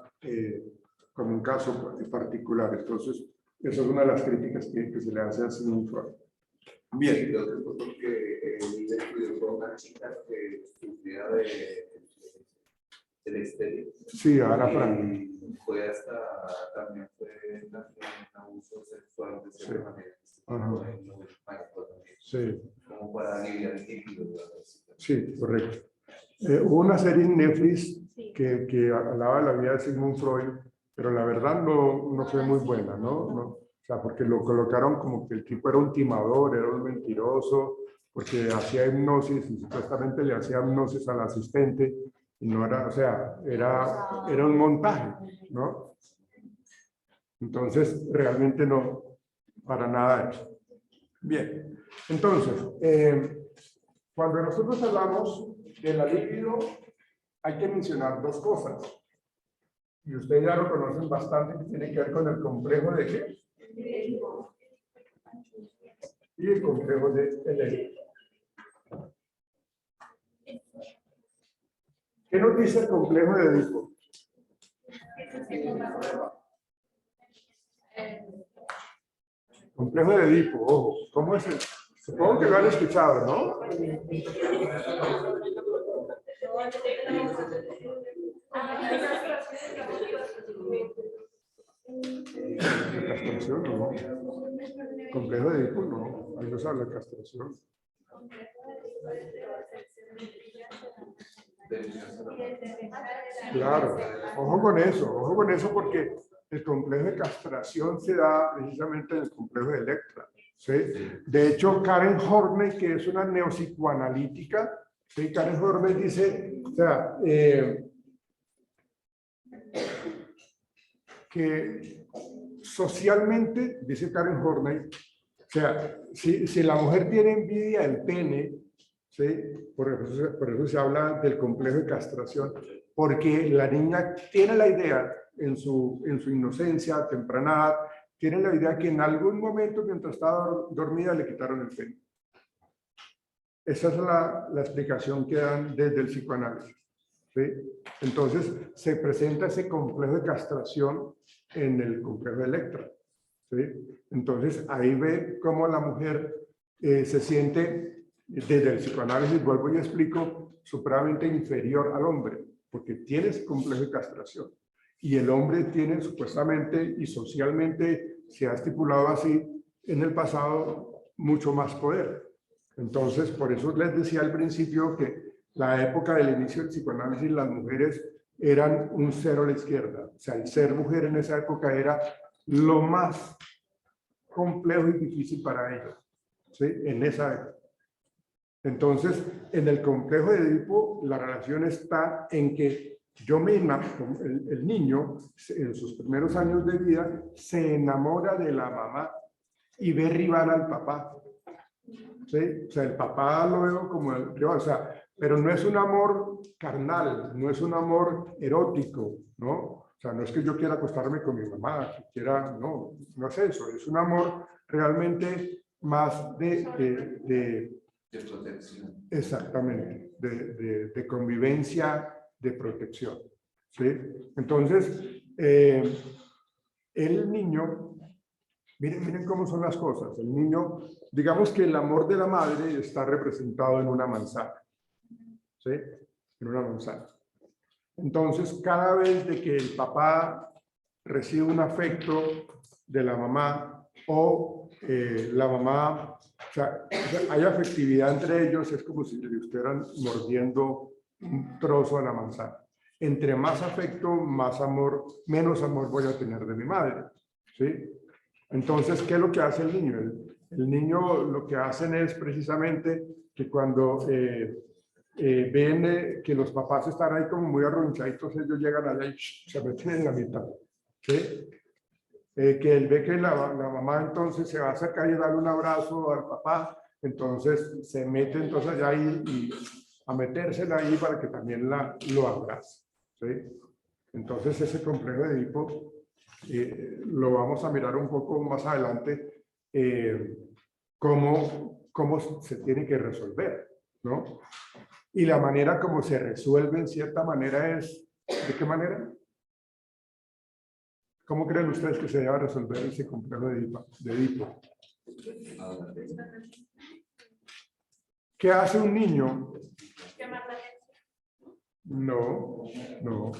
como un caso particular. Entonces, esa es una de las críticas que se le hace a Sigmund Freud. Bien, creo que fue porque él estudió con una chica que sufría de estéril. Sí, Ana Frank. Y fue también fue un abuso sexual de cierta manera. Ajá. También, Sí. como para aliviar el líquido. Sí, correcto. Hubo una serie en Netflix que hablaba de la vida de Sigmund Freud, pero la verdad no fue muy buena, ¿no? O sea, porque lo colocaron como que el tipo era un timador, era un mentiroso, porque hacía hipnosis y supuestamente le hacía hipnosis al asistente, y no era, o sea, era un montaje, ¿no? Entonces, realmente no, para nada eso. Bien, entonces, cuando nosotros hablamos de la libido, hay que mencionar dos cosas. Y ustedes ya lo conocen bastante, que tiene que ver con el complejo de qué. Y el complejo de Edipo. ¿Qué nos dice el complejo de Edipo? Complejo de Edipo, ojo, ¿cómo es el? Supongo que lo han escuchado, ¿no? La castración, no. Complejo de Edipo, no. Ahí no se habla de castración. Claro, ojo con eso porque el complejo de castración se da precisamente en el complejo de Electra. ¿Sí? De hecho, Karen Horney, que es una neopsicoanalítica, ¿sí? Karen Horney dice, o sea, que socialmente, dice Karen Horney, o sea, si la mujer tiene envidia del pene, ¿sí? Por eso se habla del complejo de castración, porque la niña tiene la idea en su inocencia, temprana edad, tiene la idea que en algún momento mientras estaba dormida le quitaron el pene. Esa es la explicación que dan desde el psicoanálisis, ¿sí? Entonces se presenta ese complejo de castración en el complejo de Electra, ¿sí? Entonces ahí ve cómo la mujer se siente desde el psicoanálisis, vuelvo y explico, supremamente inferior al hombre, porque tiene ese complejo de castración. Y el hombre tiene supuestamente y socialmente, se ha estipulado así en el pasado, mucho más poder. Entonces, por eso les decía al principio que la época del inicio del psicoanálisis, las mujeres eran un cero a la izquierda. O sea, el ser mujer en esa época era lo más complejo y difícil para ellos, ¿sí? En esa época. Entonces, en el complejo de Edipo, la relación está en que yo misma, el niño, en sus primeros años de vida, se enamora de la mamá y ve rival al papá. ¿Sí? O sea, el papá lo veo como el rival, o sea, pero no es un amor carnal, no es un amor erótico, ¿no? O sea, no es que yo quiera acostarme con mi mamá, que quiera, no es eso, es un amor realmente más de protección. Exactamente, de convivencia, de protección, ¿sí? Entonces, el niño Miren cómo son las cosas. El niño, digamos que el amor de la madre está representado en una manzana, ¿sí? En una manzana. Entonces, cada vez de que el papá recibe un afecto de la mamá o la mamá, o sea, hay afectividad entre ellos, es como si le estuvieran mordiendo un trozo a la manzana. Entre más afecto, más amor, menos amor voy a tener de mi madre, ¿sí? Entonces, ¿qué es lo que hace el niño? El niño lo que hacen es precisamente que cuando ven que los papás están ahí como muy arronchaditos, ellos llegan allá y se meten en la mitad, ¿sí? Que él ve que la mamá entonces se va a acercar y darle un abrazo al papá, entonces se mete entonces allá y a metérsela ahí para que también lo abrace, ¿sí? Entonces ese complejo de Edipo lo vamos a mirar un poco más adelante, cómo se tiene que resolver, ¿no? Y la manera como se resuelve en cierta manera es, ¿de qué manera? ¿Cómo creen ustedes que se debe resolver ese complejo de Edipo? ¿Qué hace un niño? No, no.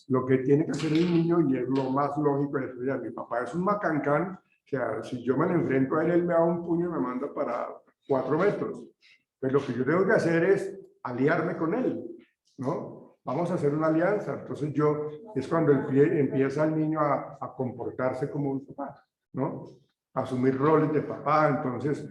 Lo que tiene que hacer el niño, y es lo más lógico, es decir, mi papá es un macancán, o sea, si yo me lo enfrento a él, él me da un puño y me manda para 4 metros. Pues lo que yo tengo que hacer es aliarme con él, ¿no? Vamos a hacer una alianza. Entonces es cuando empieza el niño a comportarse como un papá, ¿no? Asumir roles de papá. Entonces,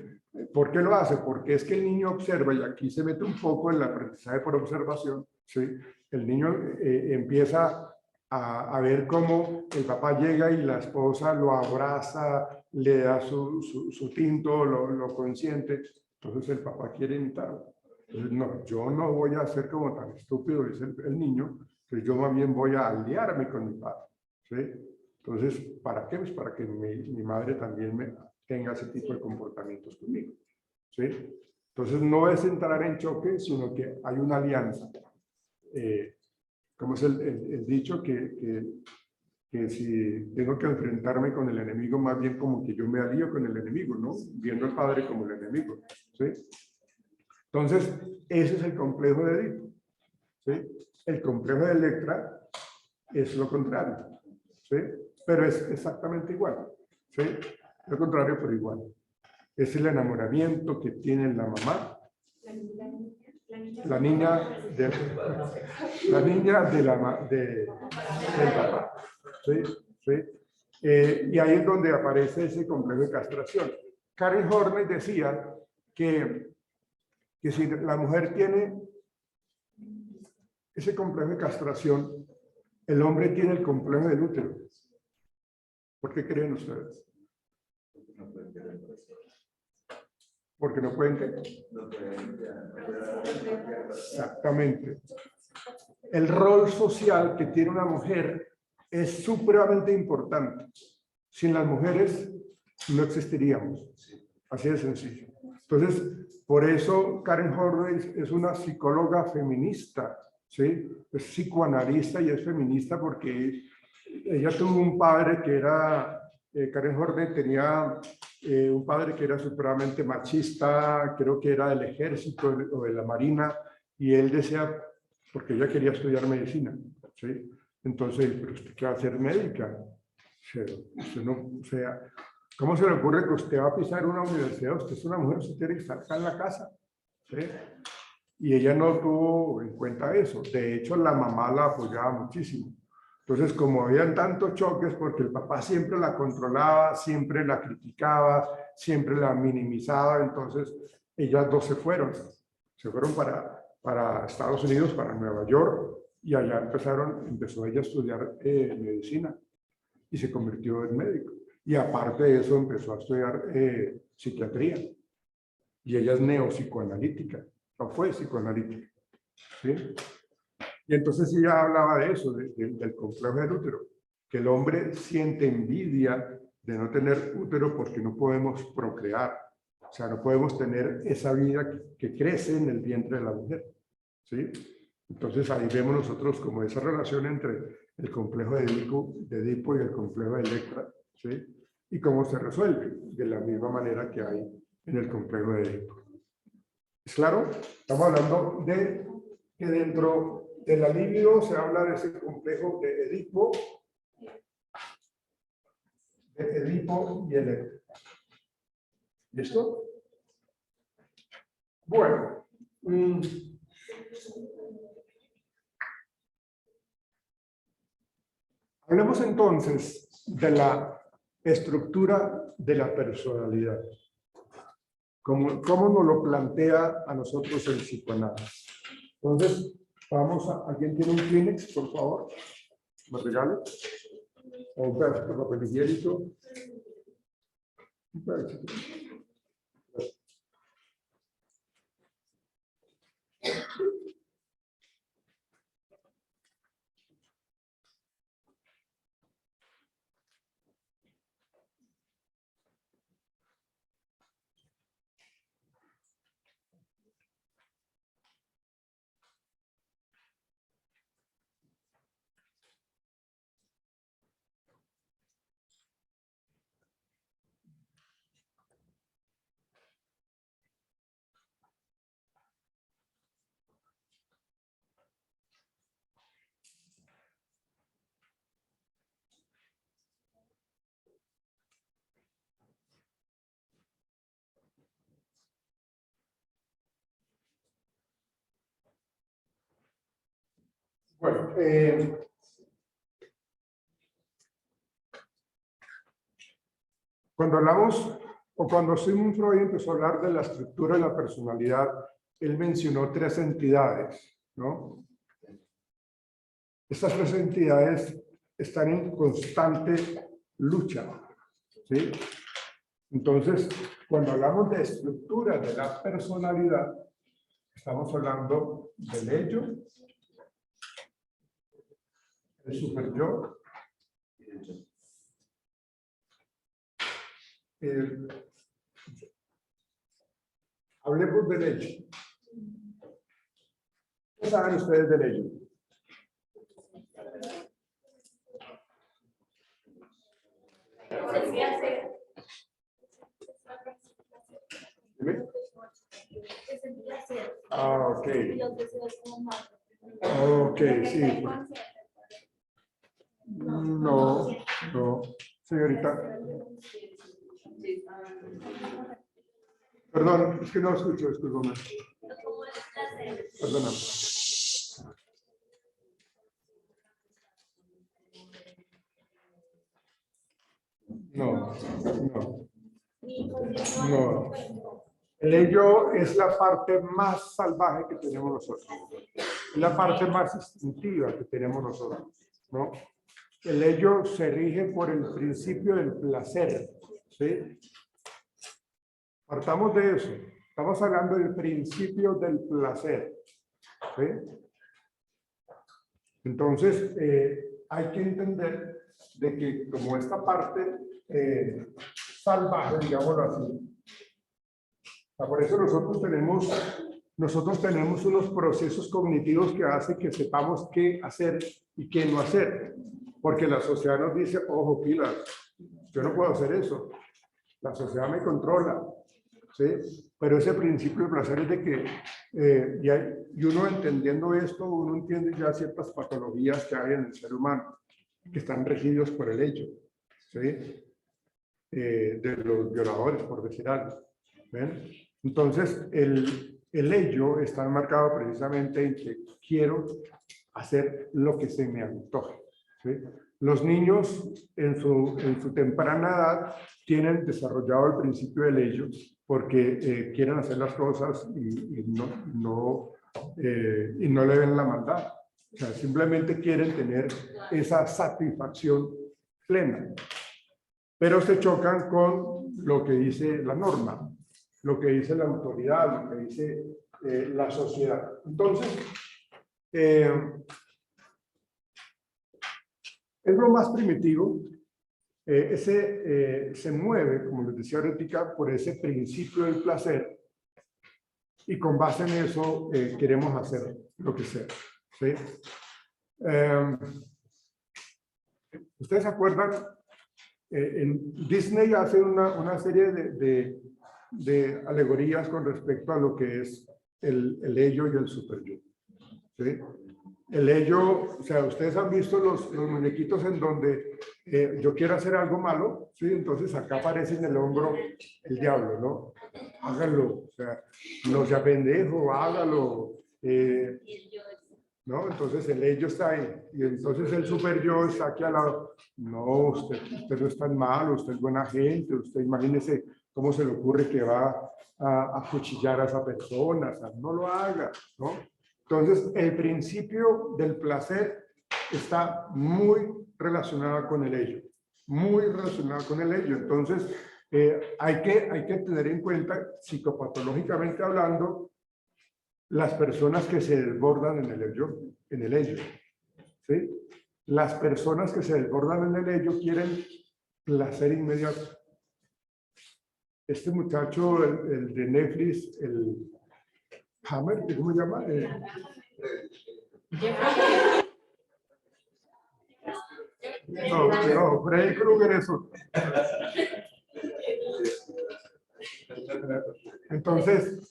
¿por qué lo hace? Porque es que el niño observa, y aquí se mete un poco en el aprendizaje por observación, ¿sí? El niño empieza a ver cómo el papá llega y la esposa lo abraza, le da su tinto, lo consiente. Entonces el papá quiere imitarlo. Entonces, no, yo no voy a ser como tan estúpido, dice el niño, que yo más bien voy a aliarme con mi padre, ¿sí? Entonces, ¿para qué? Pues para que mi madre también tenga ese tipo de comportamientos conmigo, ¿sí? Entonces, no es entrar en choque, sino que hay una alianza. Como es el dicho que si tengo que enfrentarme con el enemigo, más bien como que yo me alío con el enemigo, ¿no? Viendo al padre como el enemigo, ¿sí? Entonces, ese es el complejo de Edipo, ¿sí? El complejo de Electra es lo contrario, ¿sí? Pero es exactamente igual, ¿sí? Lo contrario, pero igual. Es el enamoramiento que tiene la mamá, la niña del papá, ¿sí? ¿Sí? Y ahí es donde aparece ese complejo de castración. Karen Horney decía que si la mujer tiene ese complejo de castración, el hombre tiene el complejo del útero. ¿Por qué creen ustedes? Porque no pueden qué. Exactamente. El rol social que tiene una mujer es supremamente importante. Sin las mujeres no existiríamos. Así de sencillo. Entonces, por eso Karen Horney es una psicóloga feminista, ¿sí? Es psicoanalista y es feminista porque ella tuvo un padre que era, Karen Horney tenía un padre que era supremamente machista, creo que era del ejército o de la marina, y él decía, porque ella quería estudiar medicina, ¿sí? Entonces, ¿pero usted qué va a hacer médica? Usted no, o sea, ¿cómo se le ocurre que usted va a pisar una universidad? Usted es una mujer, usted tiene que estar acá en la casa, ¿sí? Y ella no tuvo en cuenta eso. De hecho, la mamá la apoyaba muchísimo. Entonces, como habían tantos choques, porque el papá siempre la controlaba, siempre la criticaba, siempre la minimizaba, entonces ellas dos se fueron para Estados Unidos, para Nueva York, y allá empezó ella a estudiar medicina y se convirtió en médico. Y aparte de eso empezó a estudiar psiquiatría. Y ella es neopsicoanalítica, o fue psicoanalítica, ¿sí? Y entonces ella hablaba de eso, del complejo del útero, que el hombre siente envidia de no tener útero porque no podemos procrear, o sea, no podemos tener esa vida que crece en el vientre de la mujer, ¿sí? Entonces ahí vemos nosotros como esa relación entre el complejo de Edipo y el complejo de Electra, ¿sí? y cómo se resuelve, de la misma manera que hay en el complejo de Edipo. ¿Es claro? Estamos hablando de que dentro de la libido se habla de ese complejo de Edipo y Electra. ¿Listo? Bueno. Hablemos entonces de la estructura de la personalidad. ¿Cómo nos lo plantea a nosotros el psicoanálisis? Entonces, vamos a... ¿Alguien tiene un Kleenex, por favor? ¿Me regale? O un pedazo de papel higiénico. Un pedacito. Bueno, cuando hablamos, o cuando Sigmund Freud empezó a hablar de la estructura de la personalidad, él mencionó tres entidades, ¿no? Estas tres entidades están en constante lucha, ¿sí? Entonces, cuando hablamos de estructura de la personalidad, estamos hablando del ello, el superyo, hablemos del ello. ¿Qué saben ustedes del ello? ¿Dime? Ah, ok. Ok, sí. No, no, señorita. Perdón, es que no escucho, discúlpame. Perdona. No, no. No. El ello es la parte más salvaje que tenemos nosotros. Es la parte más instintiva que tenemos nosotros, ¿no? El ello se rige por el principio del placer, ¿sí? Partamos de eso. Estamos hablando del principio del placer, ¿sí? Entonces, hay que entender de que como esta parte salvaje, digámoslo así, por eso nosotros tenemos unos procesos cognitivos que hacen que sepamos qué hacer y qué no hacer. Porque la sociedad nos dice, ojo, pilas, yo no puedo hacer eso. La sociedad me controla, ¿sí? Pero ese principio de placer es de que, y uno entendiendo esto, uno entiende ya ciertas patologías que hay en el ser humano, que están regidos por el hecho, ¿sí? De los violadores, por decir algo. ¿Ven? Entonces, el ello está marcado precisamente en que quiero hacer lo que se me antoje, ¿sí? Los niños en su temprana edad tienen desarrollado el principio del ello porque quieren hacer las cosas y no le ven la maldad. O sea, simplemente quieren tener esa satisfacción plena. Pero se chocan con lo que dice la norma, lo que dice la autoridad, lo que dice la sociedad. Entonces, es lo más primitivo. Se mueve, como les decía ahorita, por ese principio del placer y con base en eso queremos hacer lo que sea, ¿sí? ¿Ustedes se acuerdan en Disney hace una serie de alegorías con respecto a lo que es el ello y el superyo. ¿Sí? El ello, o sea, ustedes han visto los muñequitos en donde yo quiero hacer algo malo, ¿sí? Entonces acá aparece en el hombro el diablo, ¿no? Hágalo, o sea, no sea pendejo, hágalo, ¿no? Entonces el ello está ahí, y entonces el super yo está aquí al lado. No, usted no es tan malo, usted es buena gente, usted imagínese cómo se le ocurre que va a acuchillar a esa persona, o sea, no lo haga, ¿no? Entonces, el principio del placer está muy relacionado con el ello, muy relacionado con el ello. Entonces, hay que tener en cuenta, psicopatológicamente hablando, las personas que se desbordan en el ello, ¿sí? Las personas que se desbordan en el ello quieren placer inmediato. Este muchacho, el de Netflix, el Hammer, ¿cómo se llama? No, Freddy Krueger es otro. Entonces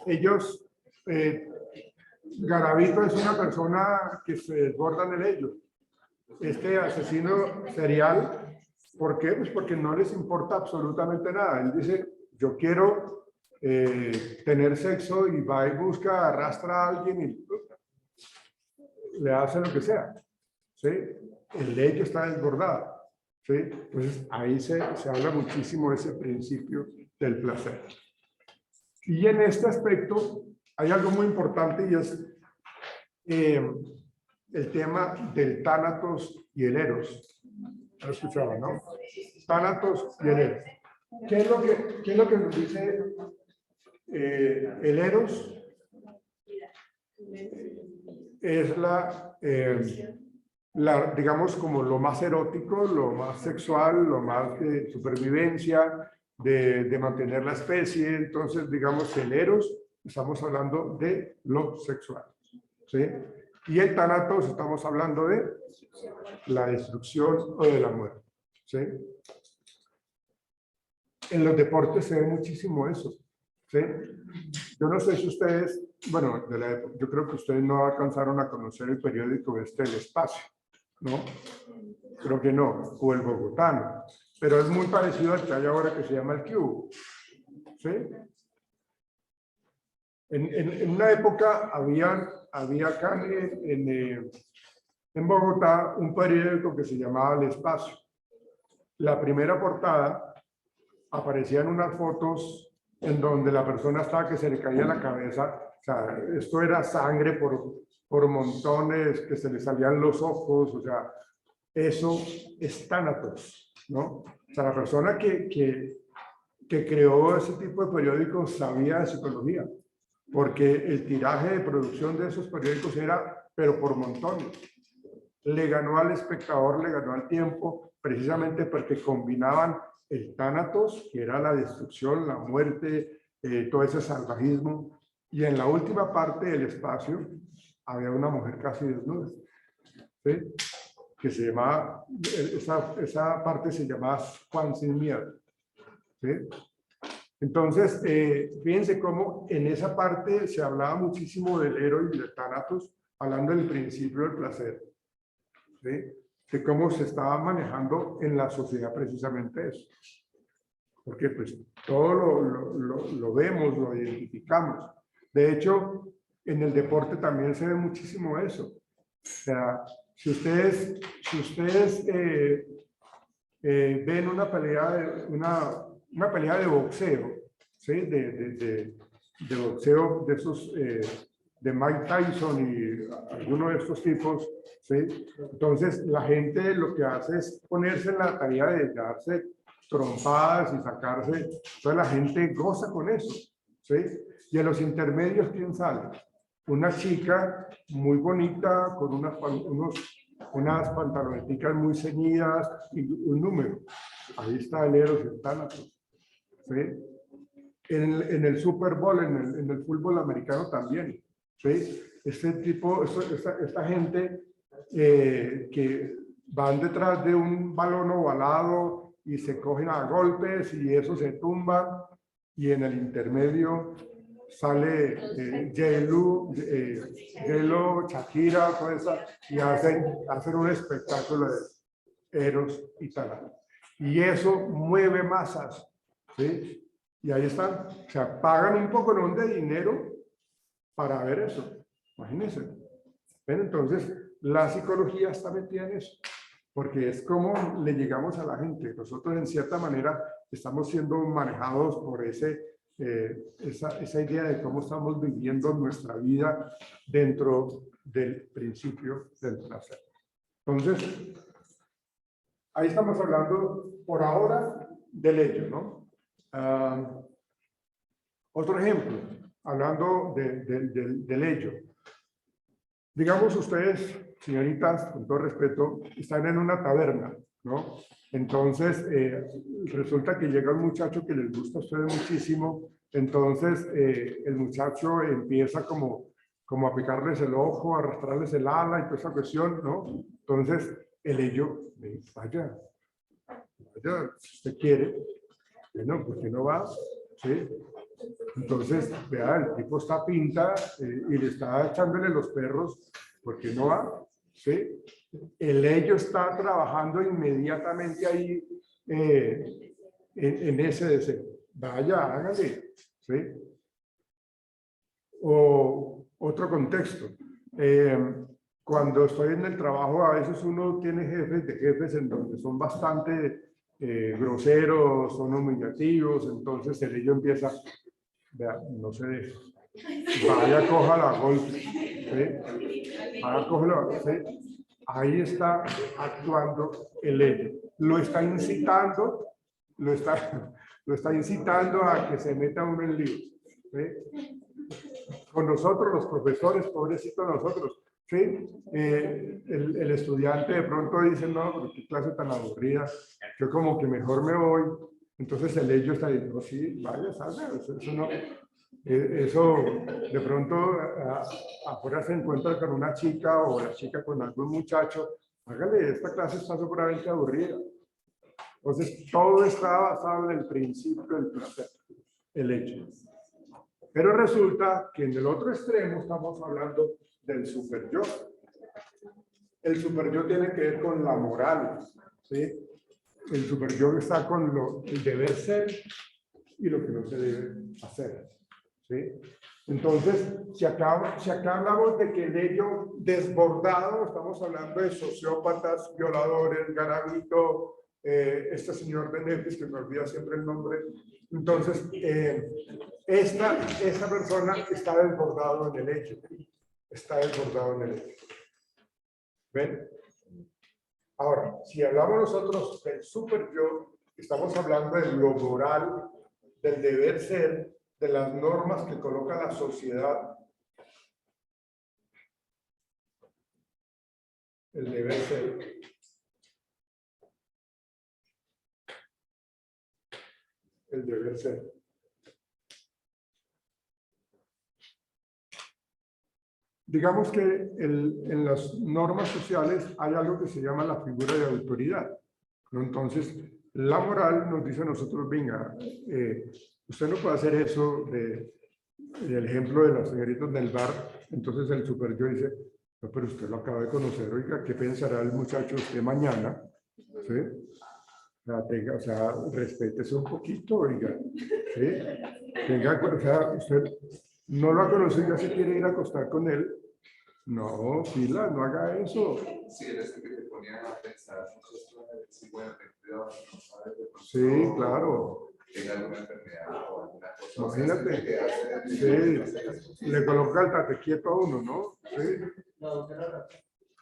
ellos, Garavito es una persona que se desborda en el ello. Este asesino serial, ¿por qué? Pues porque no les importa absolutamente nada. Él dice, yo quiero tener sexo, y va y busca, arrastra a alguien y le hace lo que sea, ¿sí? El ello está desbordado, ¿sí? Entonces ahí se habla muchísimo de ese principio del placer. Y en este aspecto hay algo muy importante, y es el tema del tánatos y el eros. Lo escuchaba, ¿no? Tánatos y el eros. ¿Qué es lo que nos dice el eros? Es digamos, como lo más erótico, lo más sexual, lo más de supervivencia, de mantener la especie. Entonces, digamos que el eros, estamos hablando de lo sexual, ¿sí? Y el tánatos, estamos hablando de la destrucción o de la muerte, ¿sí? En los deportes se ve muchísimo eso, ¿sí? Yo no sé si ustedes, bueno, yo creo que ustedes no alcanzaron a conocer el periódico El Espacio, ¿no? Creo que no, o el Bogotano, pero es muy parecido al que hay ahora, que se llama El Cubo, ¿sí? En una época había acá en Bogotá un periódico que se llamaba El Espacio. La primera portada aparecían unas fotos en donde la persona estaba que se le caía la cabeza. O sea, esto era sangre por montones, que se le salían los ojos. O sea, eso es tánatos, ¿no? O sea, la persona que creó ese tipo de periódicos sabía de psicología, porque el tiraje de producción de esos periódicos era, pero por montones. Le ganó al espectador, le ganó al tiempo, precisamente porque combinaban el tánatos, que era la destrucción, la muerte, todo ese salvajismo, y en la última parte del espacio había una mujer casi desnuda, ¿sí? Que se llamaba, esa parte se llamaba Juan sin miedo, ¿sí? Entonces, fíjense cómo en esa parte se hablaba muchísimo del héroe y del tánatos, hablando del principio del placer, ¿sí? De cómo se estaba manejando en la sociedad precisamente eso. Porque pues todo lo vemos, lo identificamos. De hecho, en el deporte también se ve muchísimo eso. O sea, si ustedes ven una pelea de boxeo, ¿sí? De boxeo de esos, de Mike Tyson y alguno de estos tipos, ¿sí? Entonces la gente lo que hace es ponerse en la tarea de darse trompadas y sacarse. Entonces la gente goza con eso, ¿sí? Y en los intermedios, ¿quién sale? Una chica muy bonita con unas pantaloneticas muy ceñidas y un número. Ahí está el héroe y el tánatos, ¿sí? En el Super Bowl, en el fútbol americano también, ¿sí? Esta gente que van detrás de un balón ovalado y se cogen a golpes y eso se tumba, y en el intermedio sale J-Lo, Shakira, toda esa, y hacen un espectáculo de Eros y Talán. Y eso mueve masas, ¿sí? Y ahí están, o sea, pagan un poco de dinero para ver eso, imagínense. ¿Ven? Entonces, la psicología está metida en eso, porque es como le llegamos a la gente. Nosotros, en cierta manera, estamos siendo manejados por esa idea de cómo estamos viviendo nuestra vida dentro del principio del placer. Entonces, ahí estamos hablando por ahora del ello, ¿no? Otro ejemplo, hablando del ello. Digamos ustedes, señoritas, con todo respeto, están en una taberna, ¿no? Entonces, resulta que llega un muchacho que les gusta a ustedes muchísimo, entonces el muchacho empieza como a picarles el ojo, a arrastrarles el ala y toda esa cuestión, ¿no? Entonces, el ello me dice, vaya, si usted quiere, bueno, ¿por qué no va? ¿Sí? Entonces, vea, el tipo está pinta y le está echándole los perros, ¿por qué no va? ¿Sí? El ello está trabajando inmediatamente ahí en ese deseo. Vaya, hágale. ¿Sí? O otro contexto. Cuando estoy en el trabajo, a veces uno tiene jefes en donde son bastante groseros, son humillativos, entonces el ello empieza, vea, no se deje. Vaya, cójala a golpe. ¿Sí? Vaya, cójala, ¿sí? Ahí está actuando el ello. Lo está incitando, lo está incitando a que se meta uno en líos. ¿Sí? Con nosotros, los profesores, pobrecitos nosotros. ¿Sí? El estudiante de pronto dice, no, pero qué clase tan aburrida, yo como que mejor me voy. Entonces el ello está diciendo, sí, vaya, salga, eso no... Eso de pronto afuera se encuentra con una chica o la chica con algún muchacho, hágale, esta clase está superamente aburrida. Entonces todo está basado en el principio del placer, el hecho. Pero resulta que en el otro extremo estamos hablando del superyo. El superyo tiene que ver con la moral, ¿sí? El superyo está con el deber ser y lo que no se debe hacer. ¿Sí? Entonces, si acá hablamos de que el ello desbordado, estamos hablando de sociópatas, violadores, Garavito, este señor de Nefis, que me olvida siempre el nombre. Entonces, esta persona está desbordado en el hecho. Está desbordado en el hecho. ¿Ven? Ahora, si hablamos nosotros del super yo, estamos hablando de lo moral, del deber ser, de las normas que coloca la sociedad. El deber ser. El deber ser. Digamos que en las normas sociales hay algo que se llama la figura de autoridad, ¿no? Entonces, la moral nos dice a nosotros, venga, usted no puede hacer eso del ejemplo de las señoritas del bar. Entonces el superyo dice, no, pero usted lo acaba de conocer, oiga, ¿qué pensará el muchacho usted mañana? ¿Sí? O sea, respétese un poquito, oiga. ¿Sí? Tenga, o sea, usted no lo ha conocido y ya se quiere ir a acostar con él. No, Fila, no haga eso. Sí, eres el que te ponía a pensar, sí, bueno, ten cuidado, no sabes de pronto. Sí, claro. Tenga alguna enfermedad o alguna cosa. Imagínate. O sea, Sí, le coloca el tate quieto a uno, ¿no?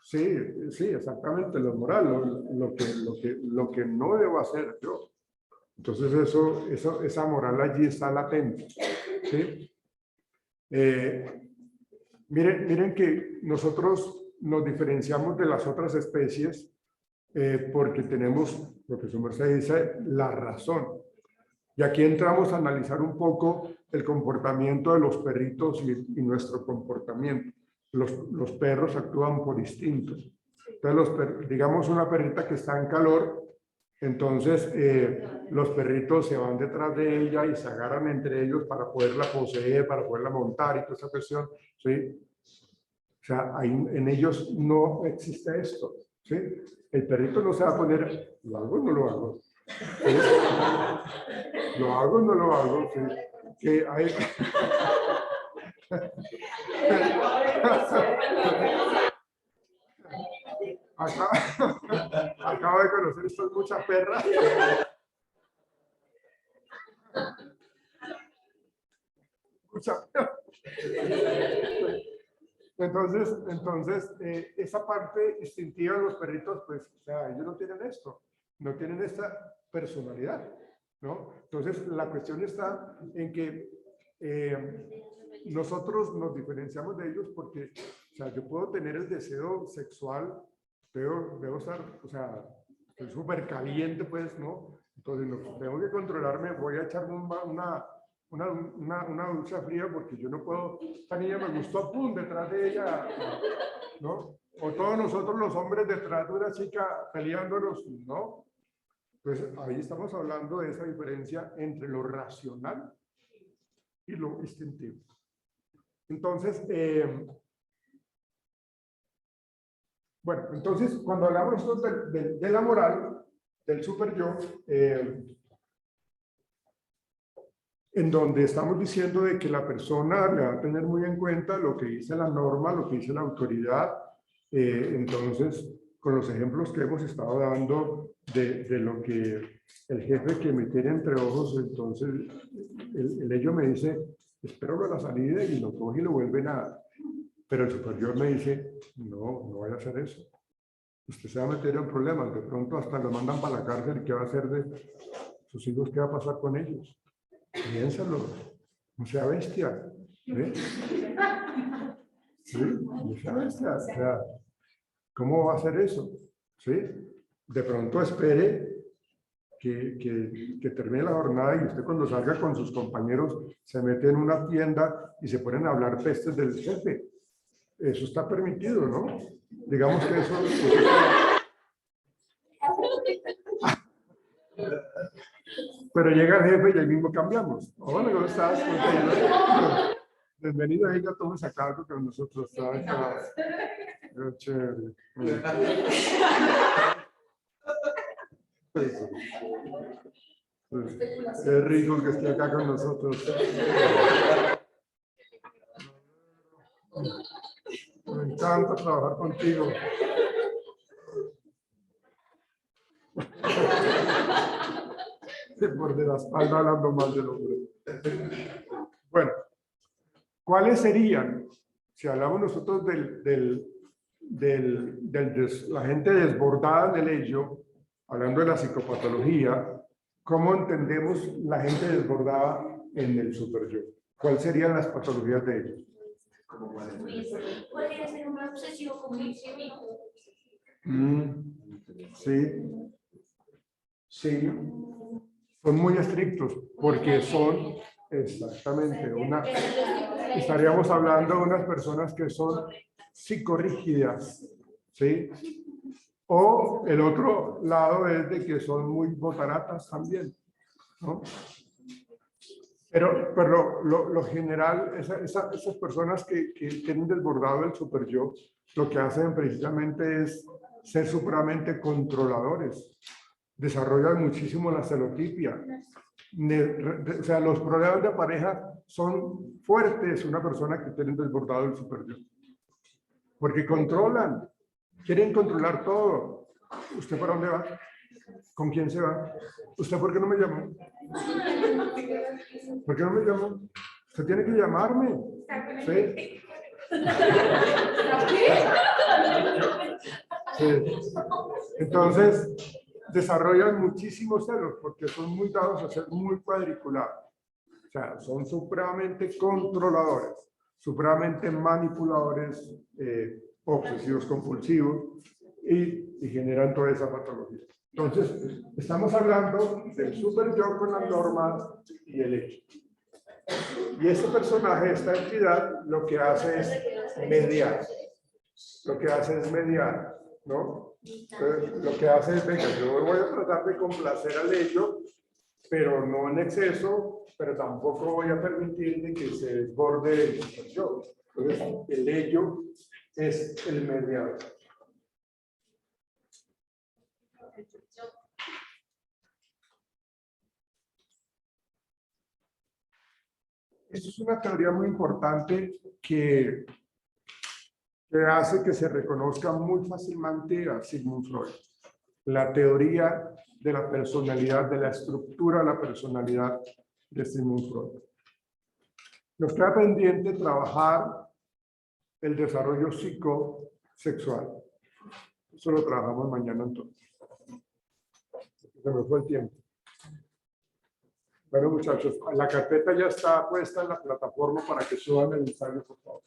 Sí. Sí, exactamente, lo moral, lo que no debo hacer yo. Entonces esa moral allí está latente. ¿Sí? Miren que nosotros nos diferenciamos de las otras especies porque tenemos, profesor Mercedes dice, la razón. Y aquí entramos a analizar un poco el comportamiento de los perritos y nuestro comportamiento. Los perros actúan por instintos, Entonces, digamos una perrita que está en calor, entonces los perritos se van detrás de ella y se agarran entre ellos para poderla poseer, para poderla montar y toda esa cuestión, ¿sí? O sea, en ellos no existe esto, ¿sí? El perrito no se va a poner, ¿lo hago o no lo hago? ¿Sí? ¿Lo hago o no lo hago? ¿Sí? Que hay... Acabo de conocer estas muchas perras. Entonces esa parte instintiva de los perritos, pues, o sea, ellos no tienen esto, no tienen esta personalidad, ¿no? Entonces, la cuestión está en que nosotros nos diferenciamos de ellos porque, o sea, yo puedo tener el deseo sexual, debo estar, o sea, estoy súper caliente, pues, ¿no? Entonces, tengo que controlarme, voy a echarme una ducha fría porque yo no puedo, esta niña me gustó, pum, detrás de ella, ¿no? O todos nosotros los hombres detrás de una chica peleándonos, ¿no? Entonces, ahí estamos hablando de esa diferencia entre lo racional y lo instintivo. Entonces, bueno, entonces cuando hablamos de la moral, del super yo, en donde estamos diciendo de que la persona le va a tener muy en cuenta lo que dice la norma, lo que dice la autoridad, entonces, con los ejemplos que hemos estado dando de lo que el jefe que me tiene entre ojos, entonces, el ello me dice, espero a la salida y lo coge y lo vuelve nada. Pero el superior me dice, no vaya a hacer eso. Usted se va a meter en problemas, de pronto hasta lo mandan para la cárcel, ¿qué va a hacer de sus hijos? ¿Qué va a pasar con ellos? Piénsalo, no sea bestia. ¿Sí? ¿Sí? No sea bestia. O sea, ¿cómo va a hacer eso? ¿Sí? De pronto espere que termine la jornada y usted cuando salga con sus compañeros se mete en una tienda y se ponen a hablar pestes del jefe. Eso está permitido, ¿no? Digamos que eso pero llega el jefe y ahí mismo cambiamos. Hola, ¿cómo estás? Bienvenido, ahí todos tomes a cargo con nosotros. Chévere. Es rico que esté acá con nosotros. Me encanta trabajar contigo. Por de la espalda hablando mal del hombre. Bueno, ¿cuáles serían, si hablamos nosotros la gente desbordada del ello, hablando de la psicopatología, cómo entendemos la gente desbordada en el superyo? ¿Cuáles serían las patologías de ellos? Podría ser un obsesivo compulsivo. Sí. Sí. Son muy estrictos porque son exactamente estaríamos hablando de unas personas que son psicorrígidas, ¿sí? O el otro lado es de que son muy botaratas también, ¿no? Pero lo general, esas personas que tienen desbordado el super yo, lo que hacen precisamente es ser supremamente controladores. Desarrollan muchísimo la celotipia. O sea, los problemas de pareja son fuertes una persona que tiene desbordado el super yo. Porque controlan, quieren controlar todo. ¿Usted para dónde va? ¿Con quién se va? ¿Usted por qué no me llamó? ¿Por qué no me llamó? Usted tiene que llamarme. ¿Sí? Sí. Entonces, desarrollan muchísimos celos porque son muy dados a ser muy cuadriculados. O sea, son supremamente controladores, supremamente manipuladores, obsesivos compulsivos y generan toda esa patología. Entonces, estamos hablando del super yo con las normas y el hecho. Y este personaje, esta entidad, lo que hace es mediar. Lo que hace es mediar. ¿no? Entonces, lo que hace es, venga, yo voy a tratar de complacer al ello, pero no en exceso, pero tampoco voy a permitir de que se desborde el yo. Entonces, el ello es el mediador. Esto es una teoría muy importante que hace que se reconozca muy fácilmente a Sigmund Freud. La teoría de la personalidad, de la estructura de la personalidad de Sigmund Freud. Nos queda pendiente trabajar el desarrollo psicosexual. Eso lo trabajamos mañana entonces. Se me fue el tiempo. Bueno, muchachos, la carpeta ya está puesta en la plataforma para que suban el ensayo, por favor.